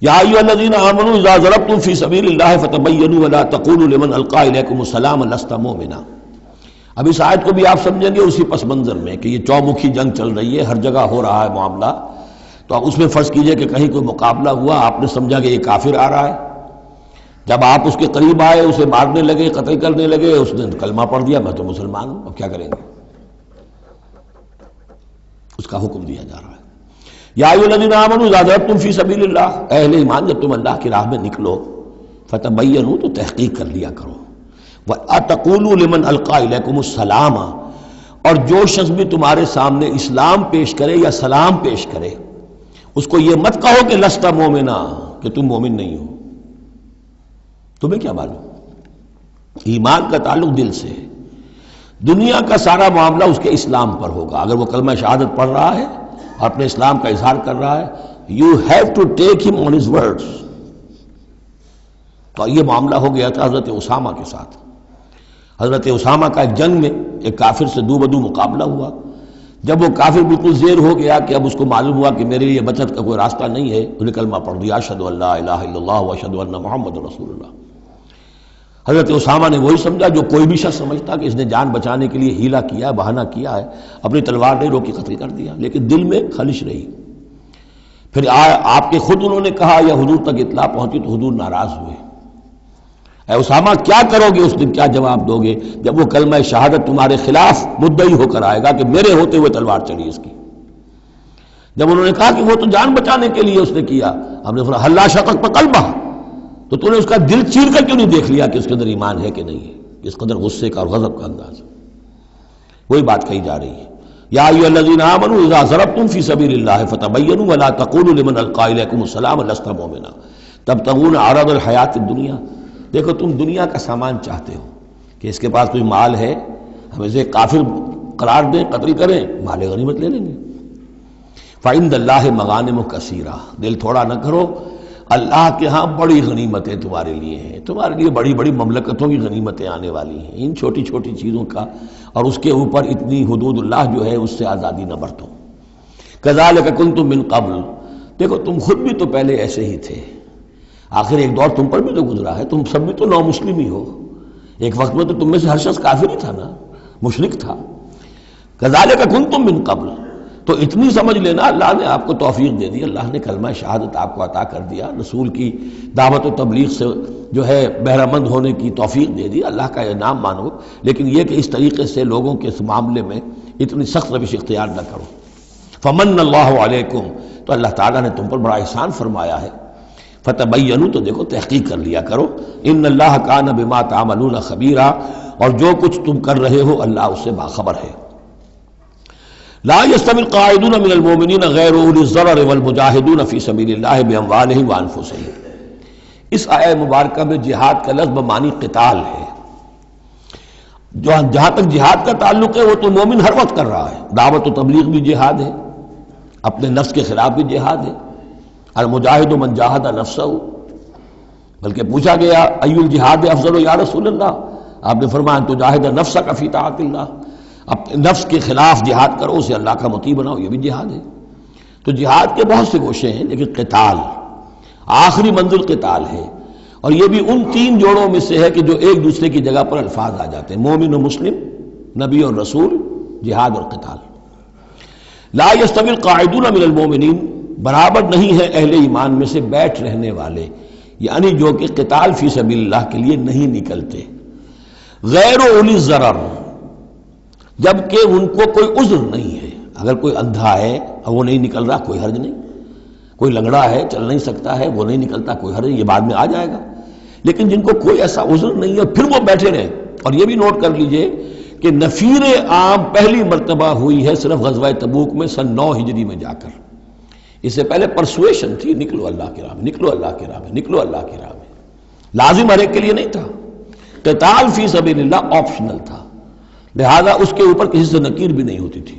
یا ایھا الذین آمنوا اذا ضربتم فی سبیل اللہ فتبینوا ولا تقولوا لمن القی الیکم السلام لست مؤمنا۔ اب اس آیت کو بھی آپ سمجھیں گے اسی پس منظر میں کہ یہ چومکھی جنگ چل رہی ہے، ہر جگہ ہو رہا ہے معاملہ، تو اب اس میں فرض کیجئے کہ کہیں کوئی مقابلہ ہوا، آپ نے سمجھا کہ یہ کافر آ رہا ہے، جب آپ اس کے قریب آئے، اسے مارنے لگے، قتل کرنے لگے، اس نے کلمہ پڑھ دیا میں تو مسلمان ہوں، اب کیا کریں گے؟ اس کا حکم دیا جا رہا ہے، یا ایھا الذین آمنوا اذا ضربتم فی سبیل اللہ، اہل ایمان جب تم اللہ کی راہ میں نکلو، فتبینوا، تو تحقیق کر لیا کرو، وَأَتَقُولُوا لِمَنْ أَلْقَىٰ إِلَيْكُمُ السَّلَامَ، اور جو شخص بھی تمہارے سامنے اسلام پیش کرے یا سلام پیش کرے، اس کو یہ مت کہو کہ لست مومنا، کہ تم مومن نہیں ہو، تمہیں کیا معلوم؟ ایمان کا تعلق دل سے ہے، دنیا کا سارا معاملہ اس کے اسلام پر ہوگا۔ اگر وہ کلمہ شہادت پڑھ رہا ہے اور اپنے اسلام کا اظہار کر رہا ہے، یو ہیو ٹو ٹیک ہم آن ہز ورڈز۔ تو یہ معاملہ ہو گیا تھا حضرت اسامہ کے ساتھ۔ حضرت اسامہ کا ایک جنگ میں ایک کافر سے دو بدو مقابلہ ہوا، جب وہ کافر بالکل زیر ہو گیا کہ اب اس کو معلوم ہوا کہ میرے لیے بچت کا کوئی راستہ نہیں ہے، انہیں کلمہ پڑھ دیا، اشہد ان لا الہ الا اللہ واشہد ان محمد رسول اللہ۔ حضرت اسامہ نے وہی سمجھا جو کوئی بھی شخص سمجھتا کہ اس نے جان بچانے کے لیے ہیلا کیا ہے، بہانہ کیا ہے، اپنی تلوار نہیں روکی قتل کر دیا، لیکن دل میں خلش رہی۔ پھر آپ کے خود انہوں نے کہا یا حضور تک اطلاع پہنچی تو حضور ناراض ہوئے۔ اے اسامہ کیا کرو گے اس دن، کیا جواب دو گے جب وہ کلمہ شہادت تمہارے خلاف مدعی ہو کر آئے گا کہ میرے ہوتے ہوئے تلوار چلی اس کی؟ جب انہوں نے کہا کہ وہ تو جان بچانے کے لیے اس نے کیا، ہم نے فرمایا حلا شقق بقلبہ، تو تو نے اس کا دل چیر کر کیوں نہیں دیکھ لیا کہ اس کے اندر ایمان ہے کہ نہیں ہے؟ اس قدر غصے کا اور غضب کا انداز، وہی بات کہی جا رہی ہے۔ یا ایھا الذین آمنوا اذا ضربتم فی سبیل اللہ فتبینوا ولا تقولوا لمن القی الیکم السلام لست مؤمنا تبتغون عرض الحیاۃ الدنیا۔ دیکھو تم دنیا کا سامان چاہتے ہو کہ اس کے پاس کوئی مال ہے، ہم اسے کافر قرار دیں، قتل کریں، مال غنیمت لے لیں گے۔ فعند اللہ مغانم کثیرہ، دل تھوڑا نہ کرو، اللہ کے ہاں بڑی غنیمتیں تمہارے لیے ہیں، تمہارے لیے بڑی بڑی مملکتوں کی غنیمتیں آنے والی ہیں، ان چھوٹی چھوٹی چیزوں کا اور اس کے اوپر اتنی حدود اللہ جو ہے اس سے آزادی نہ برتو۔ کذالک کنتم من قبل، دیکھو تم خود بھی تو پہلے ایسے ہی تھے، آخر ایک دور تم پر بھی تو گزرا ہے، تم سب بھی تو نو مسلم ہی ہو، ایک وقت میں تو تم میں سے ہر شخص کافر ہی تھا نا، مشرک تھا۔ کذالک کنتم من قبل، تو اتنی سمجھ لینا اللہ نے آپ کو توفیق دے دی، اللہ نے کلمہ شہادت آپ کو عطا کر دیا، رسول کی دعوت و تبلیغ سے جو ہے بہرہ مند ہونے کی توفیق دے دی، اللہ کا انعام مانو، لیکن یہ کہ اس طریقے سے لوگوں کے اس معاملے میں اتنی سخت روش اختیار نہ کرو۔ فمن اللہ علیکم، تو اللہ تعالیٰ نے تم پر بڑا احسان فرمایا ہے۔ فتبینوا، تو دیکھو تحقیق کر لیا کرو، ان اللہ کان بما تعملون خبیرا، اور جو کچھ تم کر رہے ہو اللہ اس سے باخبر ہے۔ لا يستوي القاعدون من المؤمنین غیر اولی الضرر والمجاہدون فی سبیل اللہ باموالہم وانفسہم۔ اس آیہ مبارکہ میں جہاد کا لفظ بمعنی قتال ہے، جہاں تک جہاد کا تعلق ہے وہ تو مومن ہر وقت کر رہا ہے، دعوت و تبلیغ بھی جہاد ہے، اپنے نفس کے خلاف بھی جہاد ہے، المجاہد من جاہد نفسہ، بلکہ پوچھا گیا ای الجہاد افضل یا رسول اللہ، آپ نے فرمایا ان تجاہد نفسک فی طاعت اللہ، اپنے نفس کے خلاف جہاد کرو، اسے اللہ کا مطیع بناؤ، یہ بھی جہاد ہے۔ تو جہاد کے بہت سے گوشے ہیں، لیکن قتال آخری منزل قتال ہے، اور یہ بھی ان تین جوڑوں میں سے ہے کہ جو ایک دوسرے کی جگہ پر الفاظ آ جاتے ہیں، مومن و مسلم، نبی اور رسول، جہاد اور قتال۔ لا یستوی القاعدون من المؤمنین، برابر نہیں ہے اہل ایمان میں سے بیٹھ رہنے والے، یعنی جو کہ قتال فی سبیل اللہ کے لیے نہیں نکلتے، غیر اولی الضرر، جبکہ ان کو کوئی عذر نہیں ہے۔ اگر کوئی اندھا ہے اور وہ نہیں نکل رہا، کوئی حرج نہیں، کوئی لنگڑا ہے چل نہیں سکتا ہے وہ نہیں نکلتا، کوئی حرج نہیں، یہ بعد میں آ جائے گا۔ لیکن جن کو کوئی ایسا عذر نہیں ہے پھر وہ بیٹھے رہیں، اور یہ بھی نوٹ کر لیجئے کہ نفیر عام پہلی مرتبہ ہوئی ہے صرف غزوہ تبوک میں سن 9 ہجری میں جا کر، اس سے پہلے پرسویشن تھی، نکلو اللہ کی راہ میں، نکلو اللہ کی راہ میں، نکلو اللہ کی راہ میں، لازم ہر ایک کے لیے نہیں تھا۔ قتال فی سبیل اللہ آپشنل تھا، لہذا اس کے اوپر کسی سے نکیر بھی نہیں ہوتی تھی،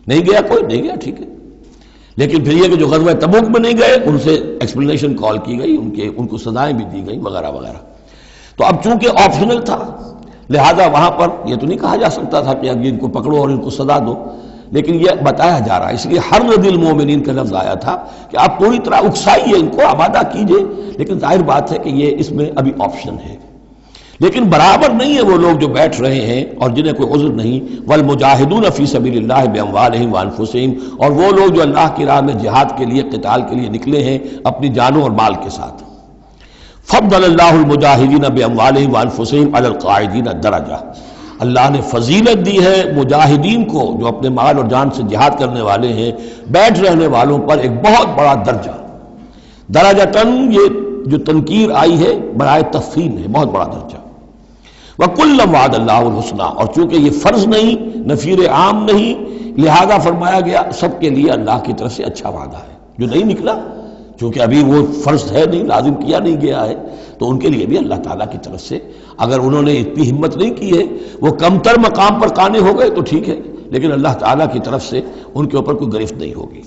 نہیں گیا کوئی، نہیں گیا ٹھیک ہے، لیکن پھر یہ کہ جو غزوہ تبوک میں نہیں گئے ان سے ایکسپلینیشن کال کی گئی، ان کو سزائیں بھی دی گئیں وغیرہ وغیرہ۔ تو اب چونکہ آپشنل تھا لہذا وہاں پر یہ تو نہیں کہا جا سکتا تھا کہ اب ان کو پکڑو اور ان کو سزا دو، لیکن یہ بتایا جا رہا ہے، اس لیے حرض المومنین کا لفظ آیا تھا کہ آپ پوری طرح اکسائیے، ان کو آمادہ کیجئے، لیکن ظاہر بات ہے کہ یہ اس میں ابھی آپشن ہے۔ لیکن برابر نہیں ہے وہ لوگ جو بیٹھ رہے ہیں اور جنہیں کوئی عذر نہیں، والمجاہدون فی سبیل اللہ باموالہم وانفسہم، اور وہ لوگ جو اللہ کی راہ میں جہاد کے لیے، قتال کے لیے نکلے ہیں اپنی جانوں اور مال کے ساتھ۔ فضل اللہ المجاہدین باموالہم وانفسہم علی القاعدین درجہ، اللہ نے فضیلت دی ہے مجاہدین کو جو اپنے مال اور جان سے جہاد کرنے والے ہیں، بیٹھ رہنے والوں پر ایک بہت بڑا درجہ، درجتاً یہ جو تنکیر آئی ہے برائے تفخیم ہے، بہت بڑا درجہ۔ وَكُلًّا وَعَدَ اللَّهُ الْحُسْنَىٰ، اور چونکہ یہ فرض نہیں، نفیر عام نہیں، لہذا فرمایا گیا سب کے لیے اللہ کی طرف سے اچھا وعدہ ہے۔ جو نہیں نکلا چونکہ ابھی وہ فرض ہے نہیں، لازم کیا نہیں گیا ہے، تو ان کے لیے بھی اللہ تعالیٰ کی طرف سے، اگر انہوں نے اتنی ہمت نہیں کی ہے، وہ کم تر مقام پر قانے ہو گئے تو ٹھیک ہے، لیکن اللہ تعالیٰ کی طرف سے ان کے اوپر کوئی گرفت نہیں ہوگی۔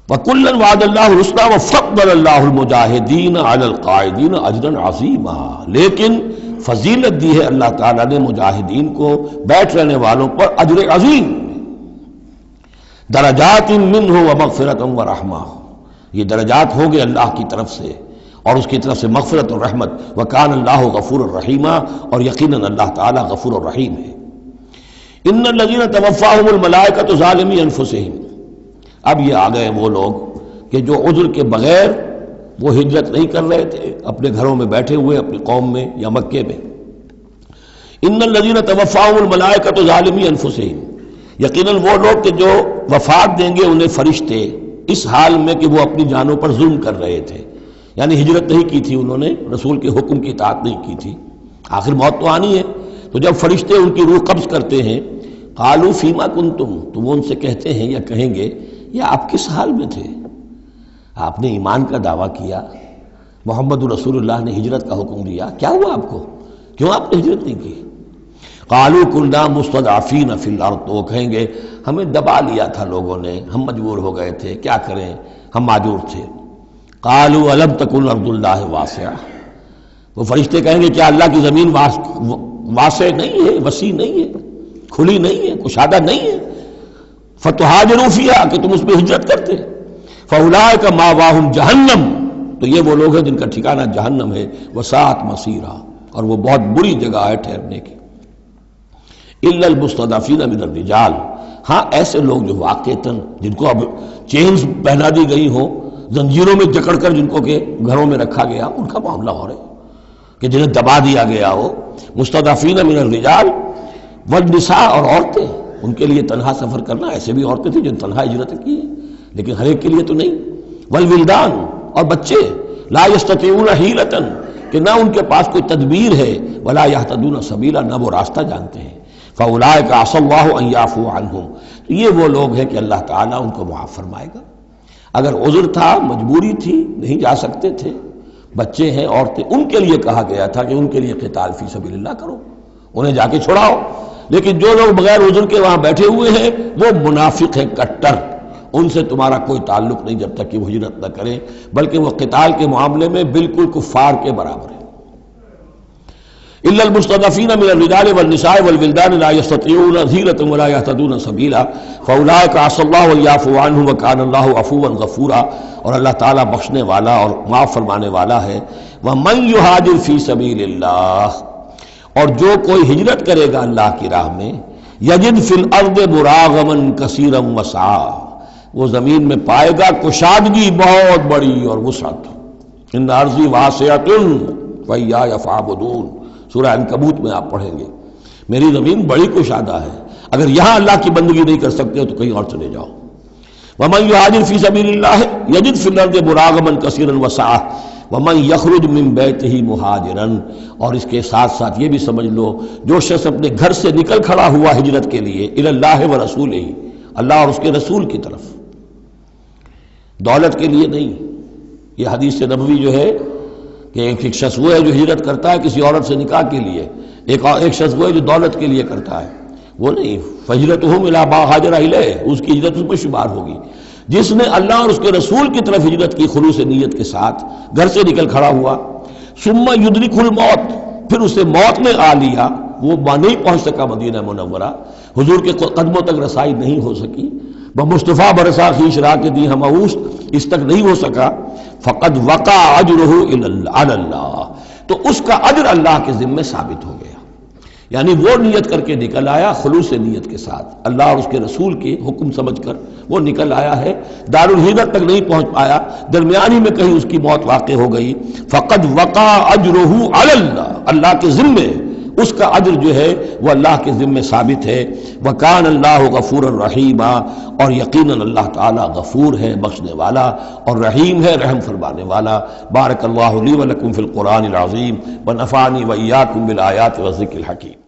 وَكُلًّا وَعَدَ اللَّهُ الْحُسْنَىٰ وَفَضَّلَ اللَّهُ الْمُجَاهِدِينَ عَلَى الْقَاعِدِينَ أَجْرًا عَظِيمًا، لیکن فضیلت دی ہے اللہ تعالیٰ نے مجاہدین کو بیٹھ رہنے والوں پر اجر عظیم، درجات منہ ومغفرۃ ورحمہ، یہ درجات ہوں گے اللہ کی طرف سے اور اس کی طرف سے مغفرت اور رحمت. وکان اللہ غفور الرحیم، اور یقیناً اللہ تعالیٰ غفور الرحیم ہے. ان الذین توفاہم الملائکۃ ظالمی انفسہم. اب یہ آ گئے وہ لوگ کہ جو عذر کے بغیر وہ ہجرت نہیں کر رہے تھے، اپنے گھروں میں بیٹھے ہوئے اپنی قوم میں یا مکے میں. ان الذین توفاہم الملائکۃ ظالمی انفسہم، یقیناً وہ لوگ کہ جو وفات دیں گے انہیں فرشتے اس حال میں کہ وہ اپنی جانوں پر ظلم کر رہے تھے، یعنی ہجرت نہیں کی تھی انہوں نے، رسول کے حکم کی اطاعت نہیں کی تھی، آخر موت تو آنی ہے. تو جب فرشتے ان کی روح قبض کرتے ہیں، قالوا فیما کنتم، تو وہ ان سے کہتے ہیں یا کہیں گے یا آپ کس حال میں تھے؟ آپ نے ایمان کا دعویٰ کیا، محمد رسول اللہ نے ہجرت کا حکم دیا، کیا ہوا آپ کو؟ کیوں آپ نے ہجرت نہیں کی؟ قالوا كنا مستضعفین فی الارض، تو وہ کہیں گے ہمیں دبا لیا تھا لوگوں نے، ہم مجبور ہو گئے تھے، کیا کریں، ہم معذور تھے. قالوا الم تکن ارض اللہ واسعہ، وہ فرشتے کہیں گے کیا اللہ کی زمین واسع نہیں ہے، وسیع نہیں ہے، کھلی نہیں ہے، کشادہ نہیں ہے؟ فتہاجروا فیہا، کہ تم اس میں ہجرت کرتے. فاولئک مأواہم جہنم، تو یہ وہ لوگ ہیں جن کا ٹھکانہ جہنم ہے. وساءت مصیرا، اور وہ بہت بری جگہ ہے ٹھہرنے کی. الا المستضعفین من الرجال، ہاں ایسے لوگ جو واقعتاً جن کو اب چینز پہنا دی گئی ہوں، زنجیروں میں جکڑ کر جن کو کہ گھروں میں رکھا گیا، ان کا معاملہ ہو رہا ہے کہ جنہیں دبا دیا گیا ہو. مستضعفین من الرجال والنساء، اور عورتیں، ان کے لیے تنہا سفر کرنا، ایسے بھی عورتیں تھیں جن تنہا ہجرت کی ہے لیکن ہر ایک کے لیے تو نہیں. والولدان، اور بچے، لا یستطیعون حیلۃ، کہ نہ ان کے پاس کوئی تدبیر ہے، ولا یہتدون سبیلا، نہ وہ راستہ جانتے ہیں. فاولئک عسى اللہ ان یعفو عنہم، تو یہ وہ لوگ ہیں کہ اللہ تعالیٰ ان کو معاف فرمائے گا. اگر عذر تھا، مجبوری تھی، نہیں جا سکتے تھے، بچے ہیں، عورتیں، ان کے لیے کہا گیا تھا کہ ان کے لیے قتال فی سبیل اللہ کرو، انہیں جا کے چھڑاؤ. لیکن جو لوگ بغیر عذر کے وہاں بیٹھے ہوئے ہیں وہ منافق ہیں کٹر، ان سے تمہارا کوئی تعلق نہیں جب تک کہ وہ ہجرت نہ کریں، بلکہ وہ قتال کے معاملے میں بالکل کفار کے برابر ہیں. الا المستضعفین من الرجال والنساء والولدان لا يستطيعون حیلة ولا يهتدون سبیلا فاولئک عسى الله ان يعفو عنهم وكان الله عفوا غفورا، اور اللہ تعالیٰ بخشنے والا اور معاف فرمانے والا ہے. ومن يهاجر في سبيل الله، اور جو کوئی ہجرت کرے گا اللہ کی راہ میں، یجد فی الارض مراغما کثیرا وسعا، وہ زمین میں پائے گا کشادگی بہت بڑی اور وسعت. ان ارضی واسعۃ فإیایا فاعبدون، سورہ عنکبوت میں آپ پڑھیں گے میری زمین بڑی کشادہ ہے، اگر یہاں اللہ کی بندگی نہیں کر سکتے ہو تو کہیں اور چلے جاؤ. ومن یہاجر فی سبیل اللہ یجد فی الارض مراغما کثیرا وسعا ومن یخرج من بیتہ مہاجرا، اور اس کے ساتھ ساتھ یہ بھی سمجھ لو جو شخص اپنے گھر سے نکل کھڑا ہوا ہجرت کے لیے، الی اللہ ورسولہ، اللہ اور اس کے رسول کی طرف، دولت کے لیے نہیں. یہ حدیث نبوی جو ہے کہ ایک شخص وہ ہے جو ہجرت کرتا ہے کسی عورت سے نکاح کے لیے، ایک شخص وہ ہے جو دولت کے لیے کرتا ہے، وہ نہیں. فہجرتہ الی ما ہاجر الیہ، اس کی ہجرت اس میں شمار ہوگی. جس نے اللہ اور اس کے رسول کی طرف ہجرت کی خلوص نیت کے ساتھ، گھر سے نکل کھڑا ہوا، ثم یدرکہ الموت، پھر اسے موت نے آ لیا، وہ نہیں پہنچ سکا مدینہ منورہ، حضور کے قدموں تک رسائی نہیں ہو سکی، بمصطفیٰ برسا خیش را کے دی ہم اوست، اس تک نہیں ہو سکا. فقد وقع اجرہ علی اللہ، تو اس کا اجر اللہ کے ذمے ثابت ہو گیا. یعنی وہ نیت کر کے نکل آیا خلوص نیت کے ساتھ، اللہ اور اس کے رسول کے حکم سمجھ کر وہ نکل آیا ہے، دارالہجرت تک نہیں پہنچ پایا، درمیانی میں کہیں اس کی موت واقع ہو گئی. فقد وقع اجرہ علی اللہ، اللہ کے ذمے اس کا اجر جو ہے وہ اللہ کے ذمے ثابت ہے. وکان اللہ غفور الرحیم، اور یقیناً اللہ تعالیٰ غفور ہے، بخشنے والا، اور رحیم ہے، رحم فرمانے والا. بارک اللہ لی ولکم فی القرآن العظیم ونفعنی وإیاکم بالآیات والذکر الحکیم.